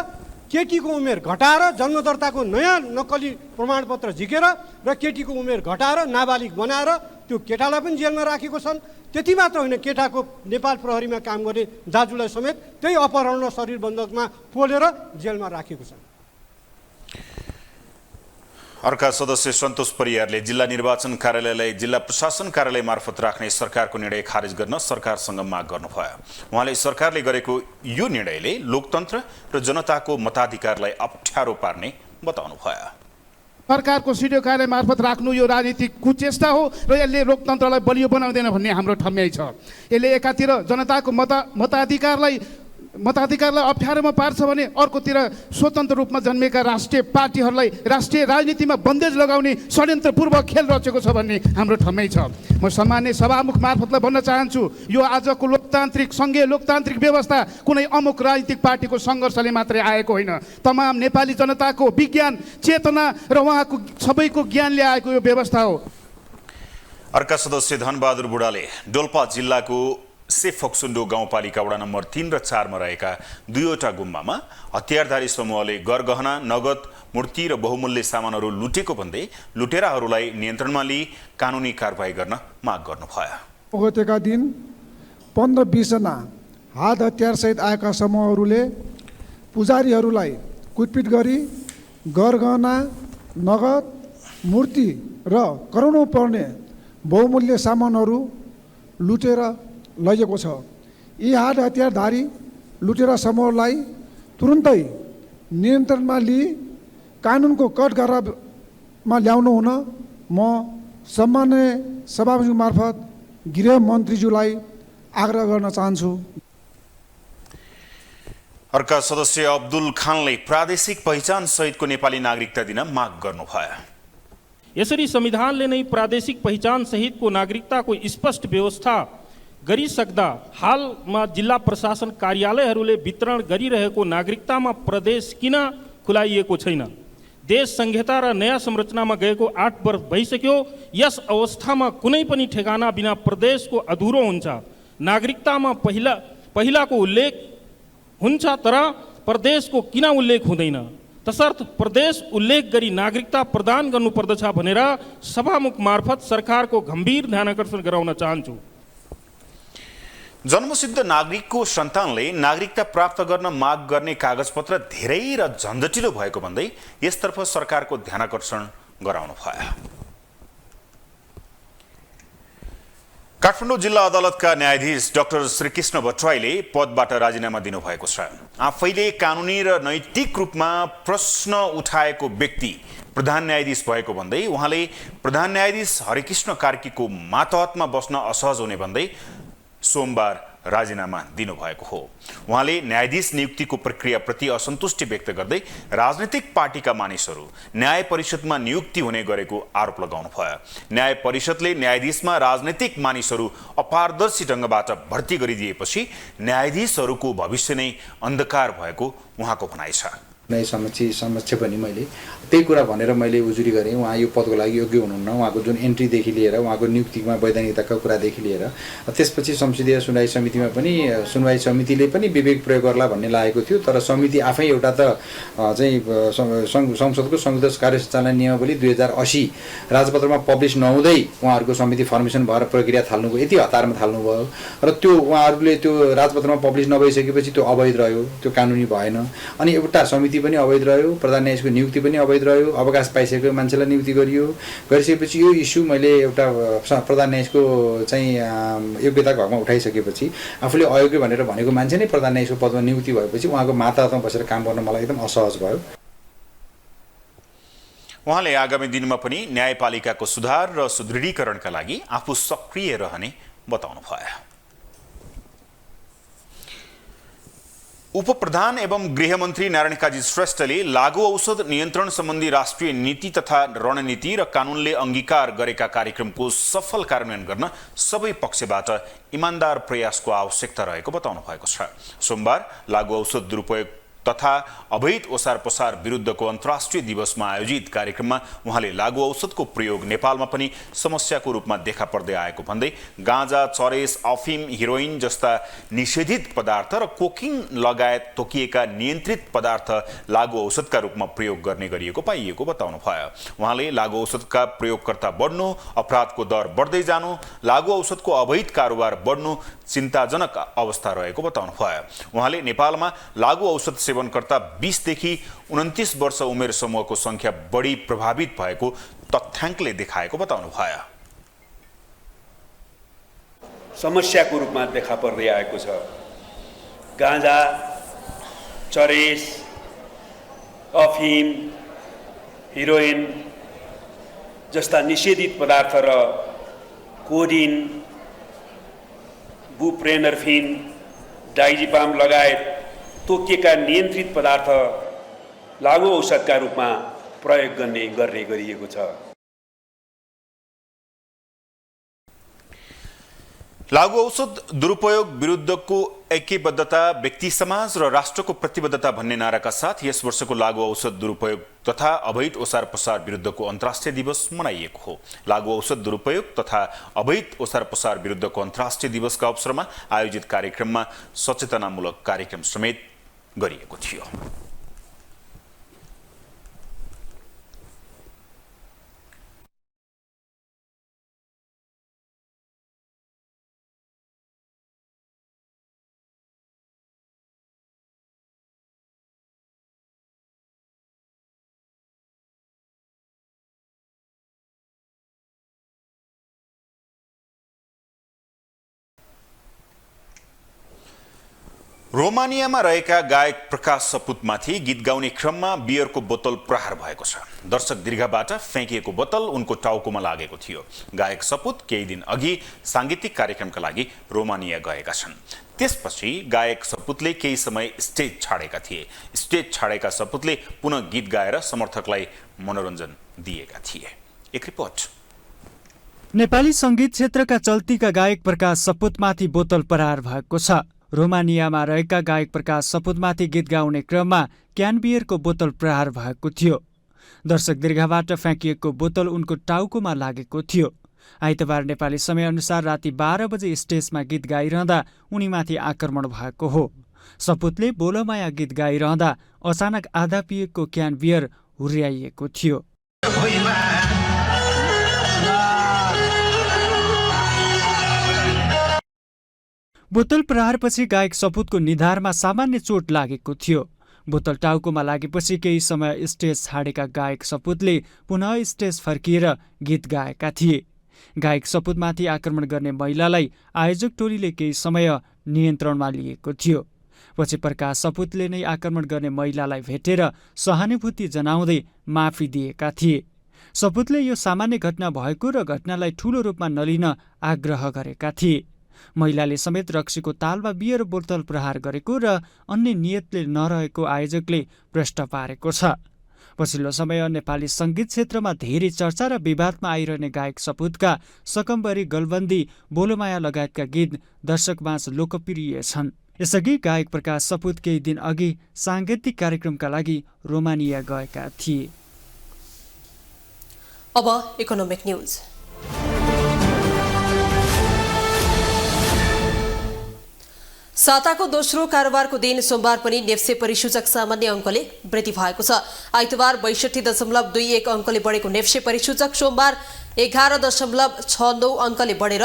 Speaker 5: केटीको उमेर घटाएर जन्मदर्ताको नयाँ नक्कली प्रमाणपत्र झिकेर र केटीको उमेर घटाएर नाबालिग बनाएर त्यो केटालाई पनि जेलमा राखेको छन्। त्यति मात्र होइन, केटाको नेपाल प्रहरीमा काम गर्ने दाजुलाई समेत त्यही अपहरण र शरीर बन्धकमा पोलेर जेलमा राखेको छ।
Speaker 1: अर्का सदस्य सन्तोष परियारले जिल्ला निर्वाचन कार्यालयलाई जिल्ला प्रशासन कार्यालय मार्फत राख्ने सरकारको निर्णय खारेज गर्न सरकारसँग माग गर्नुभयो। उहाँले सरकारले गरेको यो निर्णयले लोकतन्त्र र जनताको मताधिकारलाई अप्ठ्यारो पार्ने बताउनुभयो।
Speaker 8: सरकारको सिडिओ कार्यालय मार्फत राख्नु यो राजनीतिक कुचेष्टा हो र यसले लोकतन्त्रलाई बलियो बनाउँदैन भन्ने हाम्रो ठम्याइ छ। यसले एकातिर जनताको मताधिकारलाई अप्ठ्यारोमा पार्छ भने अर्कोतिर स्वतन्त्र रूपमा जन्मेका राष्ट्रिय पार्टीहरूलाई राष्ट्रिय राजनीतिमा बन्देज लगाउने षड्यन्त्रपूर्वक खेल रचेको छ भन्ने हाम्रो ठम्याइ छ। म सम्मान्य सभामुख मार्फतलाई भन्न चाहन्छु, यो आजको सङ्घीय लोकतान्त्रिक व्यवस्था कुनै अमुक राजनीतिक पार्टीको सङ्घर्षले मात्रै आएको होइन। तमाम नेपाली जनताको विज्ञान चेतना र उहाँको सबैको ज्ञानले आएको यो व्यवस्था हो।
Speaker 1: अर्का सदस्य धनबहादुर बुढाले डोल्पा जिल्लाको सेफोक्सुन्डो गाउँपालिका वडा नम्बर 3 र 4 मा रहेका 2वटा गुम्बामा हतियारधारी समूहले गरगहना, नगद, मूर्ति र बहुमूल्य सामानहरू लुटेको भन्दै लुटेराहरूलाई नियन्त्रणमा लिई कानुनी कारबाही गर्न माग गर्नुभयो।
Speaker 18: गतेका दिन 15-20 जना हात हतियारसहित आएका समूहहरूले पुजारीहरूलाई कुटपिट गरी गरगहना, नगद, मूर्ति र करोडौँ पर्ने बहुमूल्य सामानहरू लुटेर लैएको छ। यी हात हतियारधारी लुटेरा समूहलाई तुरुन्तै नियन्त्रणमा लिई कानुनको कठघरामा ल्याउनु हुन म सम्माननीय सभामुख मार्फत गृह मन्त्रीज्यूलाई आग्रह गर्न चाहन्छु।
Speaker 1: अर्का सदस्य अब्दुल खानले प्रादेशिक पहिचान सहितको नेपाली नागरिकता दिन माग गर्नुभयो।
Speaker 19: यसरी संविधानले नै प्रादेशिक पहिचान सहितको नागरिकताको स्पष्ट व्यवस्था गरिसक्दा हालमा जिल्ला प्रशासन कार्यालयहरूले वितरण गरिरहेको नागरिकतामा प्रदेश किन खुलाइएको छैन? देश संहिता र नयाँ संरचनामा गएको 8 वर्ष भइसक्यो। यस अवस्थामा कुनै पनि ठेगाना बिना प्रदेशको अधुरो हुन्छ। नागरिकतामा पहिलाको उल्लेख हुन्छ तर प्रदेशको किन उल्लेख हुँदैन? तसर्थ प्रदेश उल्लेख गरी नागरिकता प्रदान गर्नुपर्दछ भनेर सभामुख मार्फत सरकारको गम्भीर ध्यानकर्षण गराउन चाहन्छु।
Speaker 1: जन्मसिद्ध नागरिकको सन्तानले नागरिकता प्राप्त गर्न माग गर्ने कागजपत्र धेरै र झन्झटिलो भएको भन्दै यसतर्फ सरकारको ध्यानकर्षण गराउनु भयो। काठमाडौँ जिल्ला अदालतका न्यायाधीश डाक्टर श्रीकृष्ण भट्टराईले पदबाट राजीनामा दिनुभएको छ। आफैले कानुनी र नैतिक रूपमा प्रश्न उठाएको व्यक्ति प्रधान न्यायाधीश भएको भन्दै उहाँले प्रधान न्यायाधीश हरिकृष्ण कार्कीको मातहतमा बस्न असहज हुने भन्दै सोमबार राजीनामा दिनुभएको हो। उहाँले न्यायाधीश नियुक्तिको प्रक्रियाप्रति असन्तुष्टि व्यक्त गर्दै राजनीतिक पार्टीका मानिसहरू न्याय परिषदमा नियुक्ति हुने गरेको आरोप लगाउनु भयो। न्याय परिषदले न्यायाधीशमा राजनीतिक मानिसहरू अपारदर्शी ढङ्गबाट भर्ती गरिदिएपछि न्यायाधीशहरूको भविष्य नै अन्धकार भएको उहाँको भनाइ छ।
Speaker 20: नयाँ समक्ष पनि मैले त्यही कुरा भनेर मैले उजुरी गरेँ। उहाँ यो पदको लागि योग्य हुनुहुन्न। उहाँको जुन एन्ट्रीदेखि लिएर उहाँको नियुक्तिमा वैधानिकताका कुरादेखि लिएर त्यसपछि संसदीय सुनवाई समितिमा पनि सुनवाई समितिले पनि विवेक प्रयोग गर्ला भन्ने लागेको थियो। तर समिति आफै एउटा त चाहिँ संसदको संयुक्त कार्य सञ्चालन नियमावली 2080 राजपत्रमा पब्लिस नहुँदै उहाँहरूको समिति फर्मेसन भएर प्रक्रिया थाल्नुभयो। यति हतारमा थाल्नुभयो र त्यो उहाँहरूले त्यो राजपत्रमा पब्लिस नभइसकेपछि त्यो अवैध रह्यो, त्यो कानुनी भएन। अनि एउटा समिति पनि अवैध रह्यो, प्रधान न्यायाधीशको नियुक्ति पनि अवैध रह्यो, अवकाश पाइसकेको मान्छेलाई नियुक्ति गरिसकेपछि यो इस्यु मैले एउटा प्रधान न्यायाधीशको चाहिँ योग्यताको हकमा उठाइसकेपछि आफूले अयोग्य भनेर भनेको मान्छे नै प्रधान न्यायाधीशको पदमा नियुक्ति भएपछि उहाँको माताहतमा बसेर काम गर्न मलाई एकदम असहज भयो।
Speaker 1: उहाँले आगामी दिनमा पनि न्यायपालिकाको सुधार र सुदृढीकरणका लागि आफू सक्रिय रहने बताउनु भयो। उपप्रधान एवं गृहमन्त्री नारायण काजी श्रेष्ठले लागू औषध नियन्त्रण सम्बन्धी राष्ट्रिय नीति तथा रणनीति र कानुनले अंगीकार गरेका कार्यक्रमको सफल कार्यान्वयन गर्न सबै पक्षबाट इमानदार प्रयासको आवश्यकता रहेको बताउनु भएको छ। सोमबार लागू औषध दुरुपयोग तथा अवैध ओसार पसार विरुद्धको अन्तर्राष्ट्रिय दिवसमा आयोजित कार्यक्रममा उहाँले लागू औषधको प्रयोग नेपालमा पनि समस्याको रूपमा देखा पर्दै आएको भन्दै गाँजा, चरेस, अफिम, हिरोइन जस्ता निषेधित पदार्थ र कोकिङ लगायत तोकिएका नियन्त्रित पदार्थ लागू औषधका रूपमा प्रयोग गर्ने गरिएको पाइएको बताउनु भयो। उहाँले लागू औषधका प्रयोगकर्ता बढ्नु, अपराधको दर बढ्दै जानु, लागू औषधको अवैध कारोबार बढ्नु चिन्ताजनक अवस्था रहेको बताउनु भयो। उहाँले नेपालमा लागू औषध सेवनकर्ता 20 देखि 29 वर्ष उमेर समूहको संख्या बढी प्रभावित भएको तथ्याङ्कले देखाएको बताउनु भयो।
Speaker 21: समस्याको रूपमा देखा पर्दै आएको छ। गाँजा, चरेस, अफिम, हिरोइन जस्ता निषेधित पदार्थ र कोडिन, बुप्रेनर्फिन, डाइजिपाम लगायत तोकिएका नियन्त्रित पदार्थ लागू औषधका रूपमा प्रयोग गर्ने गरिएको छ।
Speaker 1: लागू औषध दुरुपयोग विरुद्धको ऐक्यबद्धता, व्यक्ति समाज र राष्ट्रको प्रतिबद्धता भन्ने नाराका साथ यस वर्षको लागू औषध दुरुपयोग तथा अवैध ओसार पसार विरुद्धको अन्तर्राष्ट्रिय दिवस मनाइएको हो। लागू औषध दुरुपयोग तथा अवैध ओसार पसार विरुद्धको अन्तर्राष्ट्रिय दिवसका अवसरमा आयोजित कार्यक्रममा सचेतनामूलक कार्यक्रम समेत गरिएको थियो। रोमानियामा रहेका गायक प्रकाश सपुतमाथि गीत गाउने क्रममा बियरको बोतल प्रहार भएको छ। दर्शक दीर्घबाट फ्याँकिएको बोतल उनको टाउकोमा लागेको थियो। गायक सपुत केही दिन अघि सांगीतिक कार्यक्रमका लागि रोमानिया गएका छन्। त्यसपछि गायक सपुतले केही समय स्टेज छाडेका थिए। स्टेज छाडेका सपुतले पुनः गीत गाएर समर्थकलाई मनोरञ्जन दिएका थिए। एक रिपोर्ट।
Speaker 4: नेपाली संगीत क्षेत्रका चल्तीका गायक प्रकाश सपुतमाथि बोतल प्रहार भएको छ। रोमानियामा रहेका गायक प्रकाश सपुतमाथि गीत गाउने क्रममा क्यान बियरको बोतल प्रहार भएको थियो। दर्शक दीर्घाबाट फ्याँकिएको बोतल उनको टाउकोमा लागेको थियो। आइतबार नेपाली समयअनुसार राति 12 बजे स्टेजमा गीत गाइरहँदा उनीमाथि आक्रमण भएको हो। सपुतले बोलमाया गीत गाइरहँदा अचानक आधा पिएको क्यान बियर हुर्याइएको थियो। बोतल प्रहारपछि गायक सपुतको निधारमा सामान्य चोट लागेको थियो। बोतल टाउकोमा लागेपछि केही समय स्टेज छाडेका गायक सपुतले पुनः स्टेज फर्किएर गीत गाएका थिए। गायक सपुतमाथि आक्रमण गर्ने महिलालाई आयोजक टोलीले केही समय नियन्त्रणमा लिएको थियो। पछि प्रकाश सपुतले नै आक्रमण गर्ने महिलालाई भेटेर सहानुभूति जनाउँदै माफी दिएका थिए। सपुतले यो सामान्य घटना भएको र घटनालाई ठूलो रूपमा नलिन आग्रह गरेका थिए। महिलाले समेत रक्सीको तालमा बियर बोतल प्रहार गरेको र अन्य नियतले नरहेको आयोजकले प्रश्न पारेको छ। पछिल्लो समय नेपाली संगीत क्षेत्रमा धेरै चर्चा र विवादमा आइरहने गायक सपुतका सकम्बरी, गलबन्दी, बोलोमाया लगायतका गीत दर्शकमाझ लोकप्रिय छन्। यसअघि गायक प्रकाश सपुत केही दिन अघि साङ्गीतिक कार्यक्रमका लागि रोमानिया गएका थिए।
Speaker 2: अब इकोनोमिक न्यूज। साताको दोस्रो कारोबारको दिन सोमबार पनि नेप्से परिसूचक सामान्य अङ्कले वृद्धि भएको छ। आइतबार 62.21 अङ्कले बढेको नेप्से परिसूचक सोमबार 11.69 अङ्कले बढेर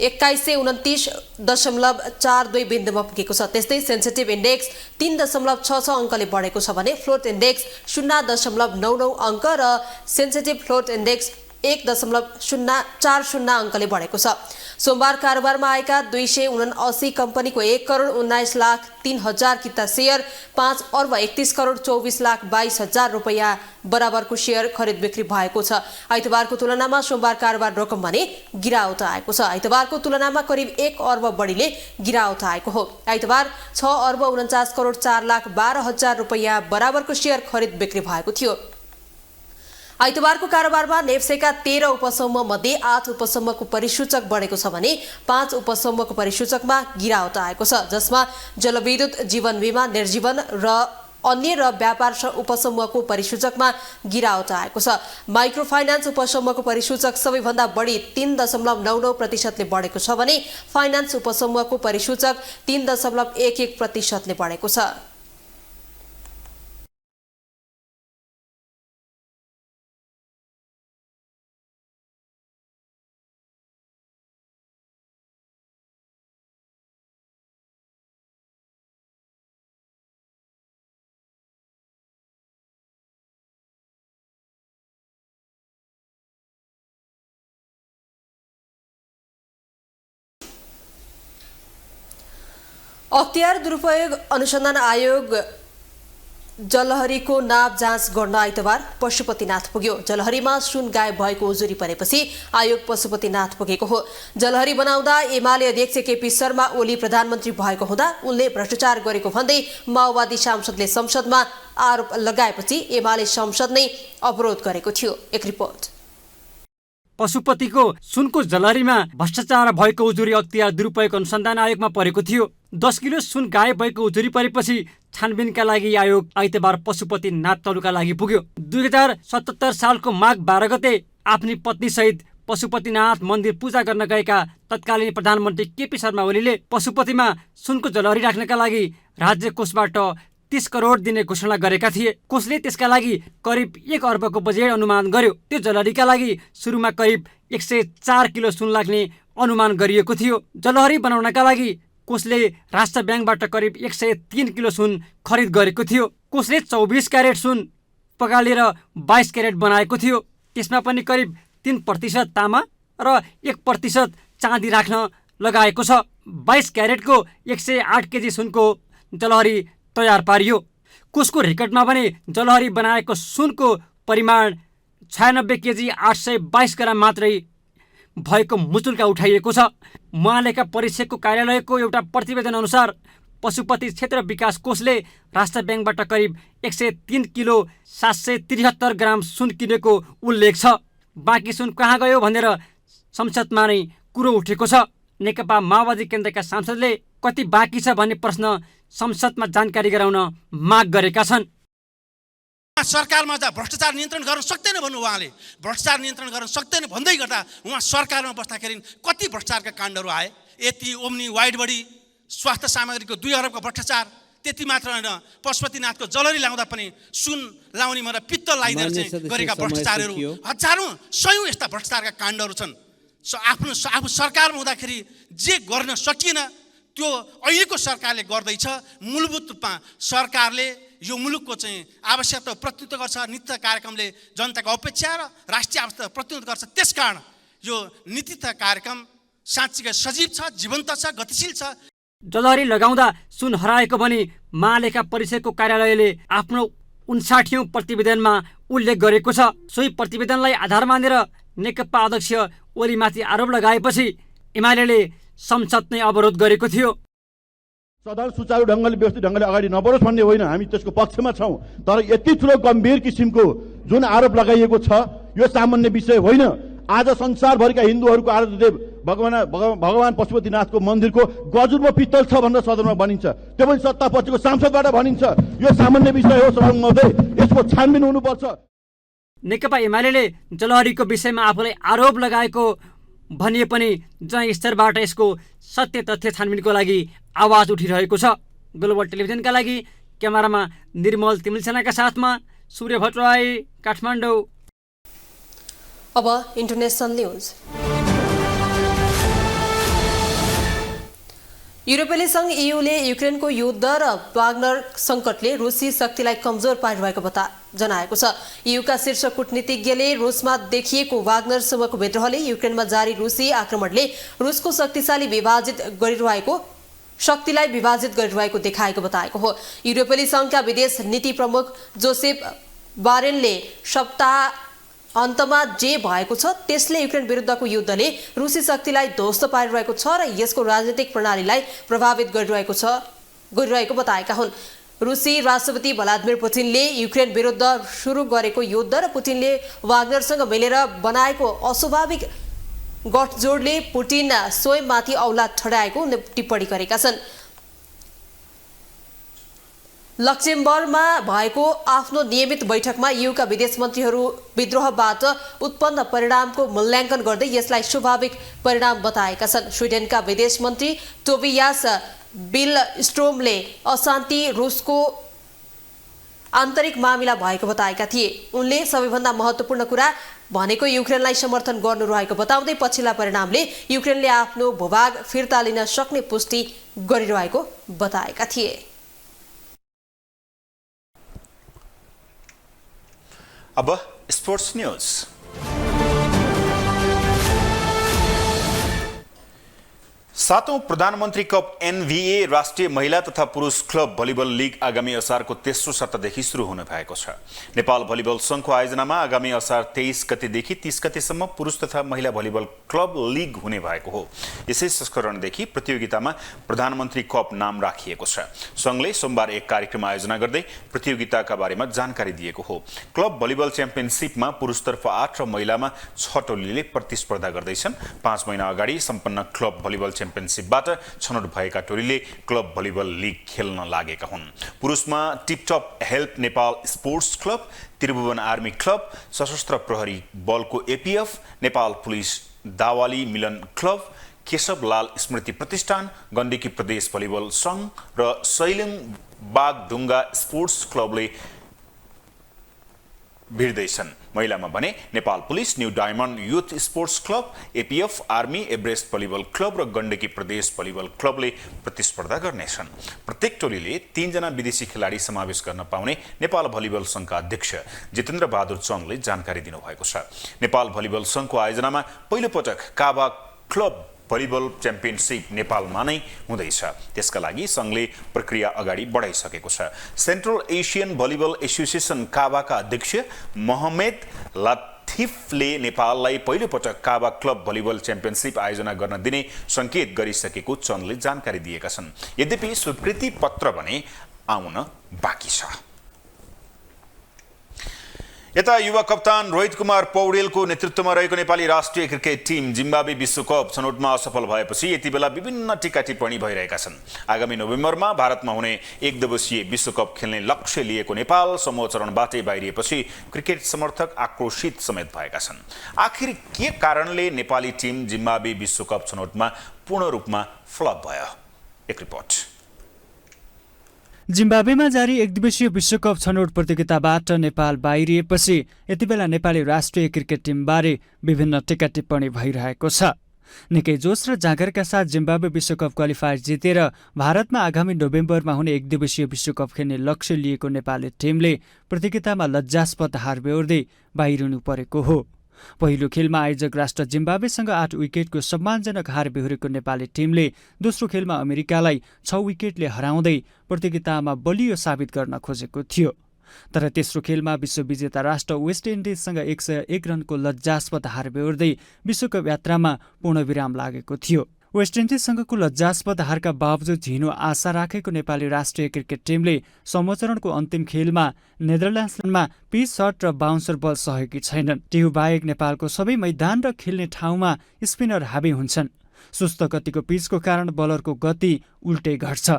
Speaker 2: 2129.42 बिन्दुमा पुगेको छ। त्यस्तै सेन्सिटिभ इन्डेक्स 3.66 अङ्कले बढेको छ भने फ्लोट इन्डेक्स 0.99 अङ्क र सेन्सिटिभ फ्लोट इन्डेक्स 1.040 अङ्कले बढेको छ। सोमबार कारोबारमा आएका 279 कम्पनीको 1,19,03,000 किता सेयर 5,31,24,22,000 रुपैयाँ बराबरको सेयर खरिद बिक्री भएको छ। आइतबारको तुलनामा सोमबार कारोबार रकम भने गिरावट आएको छ। आइतबारको तुलनामा करिब 1 अर्ब बढीले गिरावट आएको हो। आइतबार 6,49,04,12,000 रुपैयाँ बराबरको सेयर खरिद बिक्री भएको थियो। आइतबारको कारोबारमा नेप्सेका 13 उपसमूह मध्ये 8 उपसमूहको परिसूचक बढेको छ भने 5 उपसमूहको परिसूचकमा गिरावट आएको छ, जसमा जलविद्युत, जीवन बीमा, निर्जीवन र अन्य र व्यापार उपसमूहको परिसूचकमा गिरावट आएको छ। माइक्रो फाइनान्स उपसमूहको परिसूचक सबैभन्दा बढी 3.99% बढेको छ भने फाइनान्स उपसमूहको परिसूचक 3.11% बढेको छ। अख्तियार दुरुपयोग अनुसन्धान आयोग जलहरीको नाप जाँच गर्न आइतबार पशुपतिनाथ पुग्यो। जलहरीमा सुन गायब भएको उजुरी परेपछि आयोग पशुपतिनाथ पुगेको हो। जलहरी बनाउँदा एमाले अध्यक्ष केपी शर्मा ओली प्रधानमन्त्री भएको हुँदा उनले भ्रष्टाचार गरेको भन्दै माओवादी सांसदले संसदमा आरोप लगाएपछि एमाले संसद नै अवरोध गरेको थियो। एक रिपोर्ट।
Speaker 3: पशुपतिको सुनको जलहरीमा भ्रष्टाचार भएको उजुरी अख्तियार दुरुपयोग अनुसन्धान आयोगमा परेको थियो। 10 किलो सुन गायब भएको उजुरी परेपछि छानबिनका लागि आयोग आइतबार पशुपतिनाथ तरुका लागि पुग्यो। 2077 सालको माघ 12 गते आफ्नी पत्नीसहित पशुपतिनाथ मन्दिर पूजा गर्न गएका तत्कालीन प्रधानमन्त्री केपी शर्मा ओलीले पशुपतिमा सुनको जलहरी राख्नका लागि राज्य कोषबाट 30 करोड दिने घोषणा गरेका थिए। कोषले त्यसका लागि करिब 1 अर्बको बजेट अनुमान गर्यो। त्यो जलहरीका लागि सुरुमा करिब 104 किलो सुन लाग्ने अनुमान गरिएको थियो। जलहरी बनाउनका लागि कोषले राष्ट्र ब्याङ्कबाट करिब 103 किलो सुन खरिद गरेको थियो। कोषले 24 क्यारेट सुन पगालेर 22 क्यारेट बनाएको थियो। त्यसमा पनि करिब 3% तामा र 1% चाँदी राख्न लगाएको छ। 22 क्यारेटको 108 केजी सुनको जलहरी तयार पारियो। कोषको रेकर्डमा भने जलहरी बनाएको सुनको परिमाण 96 केजी 822 ग्राम मात्रै भएको मुचुल्का उठाइएको छ। महालेखा परीक्षकको कार्यालयको एउटा प्रतिवेदन अनुसार पशुपति क्षेत्र विकास कोषले राष्ट्र ब्याङ्कबाट करिब 103 किलो 773 ग्राम सुन किनेको उल्लेख छ।
Speaker 6: बाँकी सुन कहाँ गयो भनेर संसदमा नै कुरो उठेको छ। नेकपा माओवादी केन्द्रका सांसदले कति बाँकी छ भन्ने प्रश्न संसदमा जानकारी गराउन माग गरेका छन्।
Speaker 7: सरकारमा त भ्रष्टाचार नियन्त्रण गर्न सक्दैन भन्नु उहाँले, भ्रष्टाचार नियन्त्रण गर्न सक्दैन भन्दै गर्दा उहाँ सरकारमा बस्दाखेरि कति भ्रष्टाचारका काण्डहरू आए। यति ओम्नी वाइड बडी स्वास्थ्य सामग्रीको 2 अरबको भ्रष्टाचार, त्यति मात्र होइन पशुपतिनाथको जलरी लाउँदा पनि सुन लाउनेमा र पित्तल लगाइदिएर चाहिँ गरेका भ्रष्टाचारहरू हजारौँ सयौँ यस्ता भ्रष्टाचारका काण्डहरू छन्। आफू सरकारमा हुँदाखेरि जे गर्न सकिएन त्यो अहिलेको सरकारले गर्दैछ। मूलभूत रूपमा सरकारले यो मुलुकको चाहिँ आवश्यकता प्रतिनिधित्व गर्छ, नीति कार्यक्रमले जनताको अपेक्षा र राष्ट्रिय आवश्यकता प्रतिनिधित्व गर्छ। त्यसकारण यो नीति कार्यक्रम साँच्चीकै सजीव छ, जीवन्त छ, गतिशील छ।
Speaker 6: जलहरी लगाउँदा सुन हराएको भनी महालेखा परिषदको कार्यालयले आफ्नो 59औं प्रतिवेदनमा उल्लेख गरेको छ। सोही प्रतिवेदनलाई आधार मानेर नेकपा अध्यक्ष ओलीमाथि आरोप लगाएपछि एमाले संसद नै अवरोध गरेको थियो।
Speaker 22: सदन सुचारू ढङ्गले व्यवस्थित ढङ्गले अगाडि नबढोस् भन्ने होइन, हामी त्यसको पक्षमा छौँ। तर यति ठुलो गम्भीर किसिमको जुन आरोप लगाइएको छ यो सामान्य विषय होइन। आज संसारभरिका हिन्दूहरूको आराध्यदेव भगवान पशुपतिनाथको मन्दिरको गजुरमा पित्तल छ भनेर सदनमा भनिन्छ, त्यो पनि सत्ता पक्षको सांसदबाट भनिन्छ। यो सामान्य विषय हो सभामुख महोदय, यसको छानबिन हुनुपर्छ।
Speaker 6: नेकपा एमाले जलहरीको विषयमा आफूलाई आरोप लगाएको भनिए पनि जनस्तरबाट यसको सत्य तथ्य छानबिनको लागि आवाज उठिरहेको छ। ग्लोबल टेलिभिजनका लागि क्यामेरामा निर्मल तिमिलसेनाका साथमा सूर्य भट्टराई, काठमाडौँ।
Speaker 2: अब इन्टरनेसनल न्युज। युरोपेली संघ EUले युक्रेनको युद्ध र वाग्नर सङ्कटले रुसी शक्तिलाई कमजोर पारिरहेको जनाएको छ। EUका शीर्ष कूटनीतिज्ञले रुसमा देखिएको वाग्नर समूहको विद्रोहले युक्रेनमा जारी रुसी आक्रमणले रुसको शक्तिलाई विभाजित गरिरहेको देखाएको बताएको हो। युरोपेली संघका विदेश नीति प्रमुख जोसेफ बारेनले सप्ताह अन्तमा जे भएको छ त्यसले युक्रेन विरुद्धको युद्धले रुसी शक्तिलाई ध्वस्त पारिरहेको छ र यसको राजनीतिक प्रणालीलाई प्रभावित गरिरहेको बताएका हुन्। रुसी राष्ट्रपति भ्लादिमिर पुटिनले युक्रेन विरुद्ध सुरु गरेको युद्ध र पुटिनले वाग्नरसँग मिलेर बनाएको अस्वाभाविक गठजोडले पुटिन स्वयंमाथि औलाद ठडाएको टिप्पणी गरेका छन्। लक्सेमबर्गमा भएको आफ्नो नियमित बैठकमा EUका विदेश मन्त्रीहरू विद्रोहबाट उत्पन्न परिणामको मूल्याङ्कन गर्दै यसलाई स्वाभाविक परिणाम बताएका छन्। स्विडेनका विदेश मन्त्री टोबियास बिलस्ट्रोमले अशान्ति रुसको आन्तरिक मामिला भएको बताएका थिए। उनले सबैभन्दा महत्त्वपूर्ण कुरा भनेको युक्रेनलाई समर्थन गर्नु रहेको बताउँदै पछिल्ला परिणामले युक्रेनले आफ्नो भूभाग फिर्ता लिन सक्ने पुष्टि गरिरहेको बताएका थिए।
Speaker 1: अब स्पोर्ट्स न्यूज। सातौं प्रधानमन्त्री कप NVA राष्ट्रिय महिला तथा पुरुष क्लब भलिबल लीग आगामी असारको तेस्रो सप्ताहदेखि सुरु हुन भएको छ। नेपाल भलिबल संघको आयोजनामा आगामी असार 23 गतेदेखि 30 गतेसम्म पुरुष तथा महिला भलिबल क्लब लीग हुने भएको हो। यसै संस्करणदेखि प्रतियोगितामा प्रधानमन्त्री कप नाम राखिएको छ। संघले सोमबार एक कार्यक्रम आयोजना गर्दै प्रतियोगिताका बारेमा जानकारी दिएको हो। क्लब भलिबल च्याम्पियनसिपमा पुरुषतर्फ 8 र महिलामा 6 टोलीले प्रतिस्पर्धा गर्दैछन्। 5 महिना अगाडि सम्पन्न क्लब भलिबल च्याम्पियनसिपबाट छनौट भएका टोलीले क्लब भलिबल लीग खेल्न लागेका हुन्। पुरुषमा tiptop help Nepal sports club, Tribhuvan army club, सशस्त्र प्रहरी बलको APF, नेपाल पुलिस दावाली मिलन क्लब, केशवलाल स्मृति प्रतिष्ठान, गण्डकी प्रदेश भलिबल संघ र सैलङ बागढुङ्गा स्पोर्ट्स क्लबले भिड्दैछन्। महिलामा भने Nepal police, new diamond youth sports club, APF, army, Everest volleyball club र गण्डकी प्रदेश भलिबल क्लबले प्रतिस्पर्धा गर्नेछन्। प्रत्येक टोलीले 3 जना विदेशी खेलाडी समावेश गर्न पाउने नेपाल भलिबल संघका अध्यक्ष जितेन्द्र बहादुर चन्दले जानकारी दिनुभएको छ। नेपाल भलिबल संघको आयोजनामा पहिलो पटक काबा क्लब भलिबल च्याम्पियनसिप नेपालमा नै हुँदैछ। त्यसका लागि संघले प्रक्रिया अगाडि बढाइसकेको छ। सेन्ट्रल एसियन भलिबल एसोसिएसन काबाका अध्यक्ष मोहम्मद लतिफले नेपाललाई पहिलो पटक काबा क्लब भलिबल च्याम्पियनसिप आयोजना गर्न दिने संकेत गरिसकेको चन्दले जानकारी दिएका छन्। यद्यपि स्वीकृति पत्र भने आउन बाँकी छ। यता युवा कप्तान रोहित कुमार पौडेलको नेतृत्वमा रहेको नेपाली राष्ट्रिय क्रिकेट टिम जिम्बाब्वे विश्वकप छनौटमा असफल भएपछि यति बेला विभिन्न टीका टिप्पणी भइरहेका छन्। आगामी नोभेम्बरमा भारतमा हुने एक दिवसीय विश्वकप खेल्ने लक्ष्य लिएको नेपाल समूह चरणबाटै बाहिरिएपछि क्रिकेट समर्थक आक्रोशित समेत भएका छन्। आखिर के कारणले नेपाली टिम जिम्बाब्वे विश्वकप छनौटमा पूर्ण रूपमा फ्लप भयो? एक रिपोर्ट।
Speaker 4: जिम्बाब्वेमा जारी एकदिवसीय विश्वकप छनौट प्रतियोगिताबाट नेपाल बाहिरिएपछि यति बेला नेपाली राष्ट्रिय क्रिकेट टिमबारे विभिन्न टीका टिप्पणी भइरहेको छ। निकै जोश र जागरका साथ जिम्बाब्वे विश्वकप क्वालिफायर जितेर भारतमा आगामी नोभेम्बरमा हुने एकदिवसीय विश्वकप खेल्ने लक्ष्य लिएको नेपाली टिमले प्रतियोगितामा लज्जास्पद हार बेहोर्दै बाहिरिनु परेको हो। पहिलो खेलमा आयोजक राष्ट्र जिम्बाब्वेसँग 8 विकेटको सम्मानजनक हार बेहोरेको नेपाली टिमले दोस्रो खेलमा अमेरिकालाई 6 विकेटले हराउँदै प्रतियोगितामा बलियो साबित गर्न खोजेको थियो। तर तेस्रो खेलमा विश्वविजेता राष्ट्र वेस्ट इन्डिजसँग 101 रनको लज्जास्पद हार बेहोर्दै विश्वकप यात्रामा पूर्णविराम लागेको थियो। वेस्ट इन्डिजसँगको लज्जास्पद हारका बावजुद झिनो आशा राखेको नेपाली राष्ट्रिय क्रिकेट टिमले समोचरणको अन्तिम खेलमा नेदरल्यान्ड्समा पिच सर्ट र बााउन्सर बल सहयोगी छैनन्। टिहु बाहेक नेपालको सबै मैदान र खेल्ने ठाउँमा स्पिनर हाबी हुन्छन्। सुस्त गतिको पिचको कारण बलरको गति उल्टै घट्छ।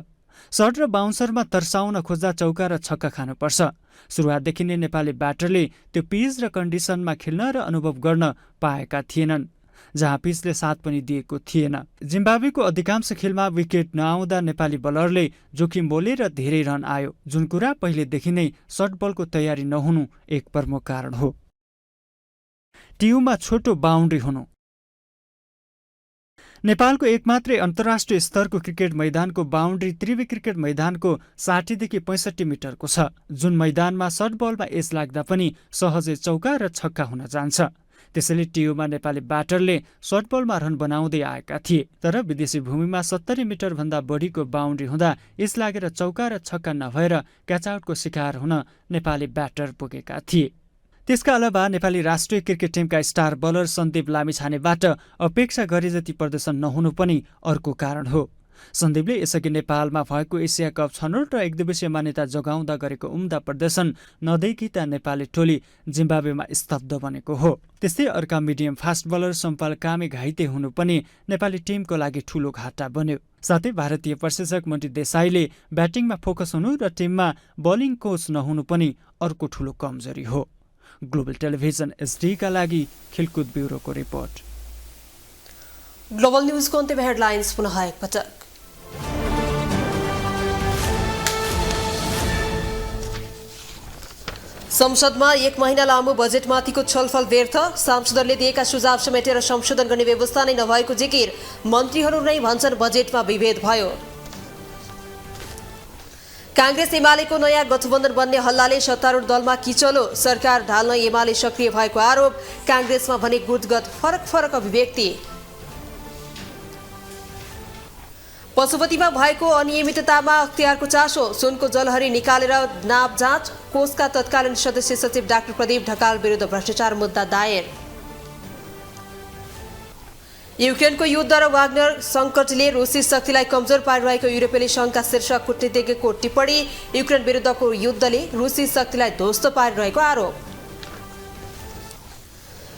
Speaker 4: सर्ट र बााउन्सरमा तर्साउन खोज्दा चौका र छक्का खानुपर्छ। सुरुवातदेखि नै नेपाली ब्याटरले त्यो पिच र कन्डिसनमा खेल्न र अनुभव गर्न पाएका थिएनन्, जहाँ पिचले साथ पनि दिएको थिएन। जिम्बाब्वेको अधिकांश खेलमा विकेट नआउँदा नेपाली बलरले जोखिम बोलेर धेरै रन आयो, जुन कुरा पहिलेदेखि नै सर्ट बलको तयारी नहुनु एक प्रमुख कारण हो। टियुमा छोटो बााउन्ड्री हुनु। नेपालको एकमात्रै अन्तर्राष्ट्रिय स्तरको क्रिकेट मैदानको बााउन्ड्री त्रिवी क्रिकेट मैदानको 60 देखि 65 मिटरको छ, जुन मैदानमा सर्ट बलमा एज लाग्दा पनि सहजै चौका र छक्का हुन जान्छ। त्यसैले टियुमा नेपाली ब्याटरले सर्ट बलमा रन बनाउँदै आएका थिए, तर विदेशी भूमिमा 70 मिटरभन्दा बढीको बााउन्ड्री हुँदा यस लागेर चौका र छक्का नभएर क्याचआउटको शिकार हुन नेपाली ब्याटर पुगेका थिए। त्यसका अलावा नेपाली राष्ट्रिय क्रिकेट टिमका स्टार बलर सन्दीप लामिछानेबाट अपेक्षा गरे जति प्रदर्शन नहुनु पनि अर्को कारण हो। सन्दीपले यसअघि नेपालमा भएको एसिया कप छनौट र एकदिवसीय मान्यता जोगाउँदा गरेको उम्दा प्रदर्शन नदेखिता नेपाली टोली जिम्बाब्वेमा स्तब्ध बनेको हो। त्यस्तै अर्का मिडियम फास्ट बलर सम्पाल कामे घाइते हुनु पनि नेपाली टिमको लागि ठूलो घाटा बन्यो। साथै भारतीय प्रशिक्षक मन्टी देसाईले ब्याटिङमा फोकस हुनु र टिममा बलिङ कोच नहुनु पनि अर्को ठूलो कमजोरी हो। ग्लोबल टेलिभिजन एसडीका लागि खेलकुद ब्युरोको रिपोर्ट।
Speaker 2: ग्लोबल न्यूजको अन्त्यमा हेडलाइन्स पुनः एकपटक। संसदमा 1 महिना लामो बजेटमाथिको छलफल व्यर्थ, सांसदहरूले दिएका सुझाव समेटेर संशोधन गर्ने व्यवस्था नै नभएको जिकिर, मन्त्रीहरू नै भन्छन् बजेटमा विभेद भयो। कांग्रेस एमालेको नयाँ गठबन्धन बन्ने हल्लाले सत्तारूढ दलमा किचलो, सरकार ढाल्न एमाले सक्रिय भएको आरोप, कांग्रेसमा भने गुटगत फरक अभिव्यक्ति। पशुपतिमा भएको अनियमिततामा अख्तियारको चासो, सुनको जलहरी निकालेर नाप जाँच, कोषका तत्कालीन सदस्य सचिव डाक्टर प्रदीप ढकाल विरुद्ध भ्रष्टाचार मुद्दा दायर। युक्रेनको युद्ध र वाग्नर सङ्कटले रुसी शक्तिलाई कमजोर पारिरहेको युरोपेली सङ्घका शीर्ष कूटनीतिज्ञको टिप्पणी, युक्रेन विरुद्धको युद्धले रुसी शक्तिलाई ध्वस्त पारिरहेको आरोप।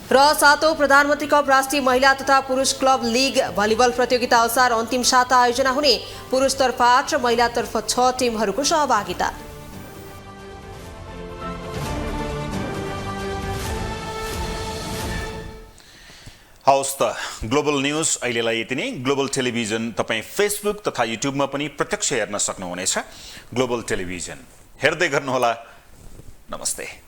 Speaker 2: र 7औं प्रधानमन्त्री कप राष्ट्रिय महिला तथा पुरुष क्लब लिग भलिबल प्रतियोगिता असार अन्तिम साता आयोजना हुने, पुरुषतर्फ 8 र महिलातर्फ 6 टिमहरूको सहभागिता।
Speaker 1: हवस् त, ग्लोबल न्यूज अहिलेलाई यति नै। ग्लोबल टेलिभिजन तपाईँ फेसबुक तथा युट्युबमा पनि प्रत्यक्ष हेर्न सक्नुहुनेछ। ग्लोबल टेलिभिजन हेर्दै गर्नुहोला। नमस्ते।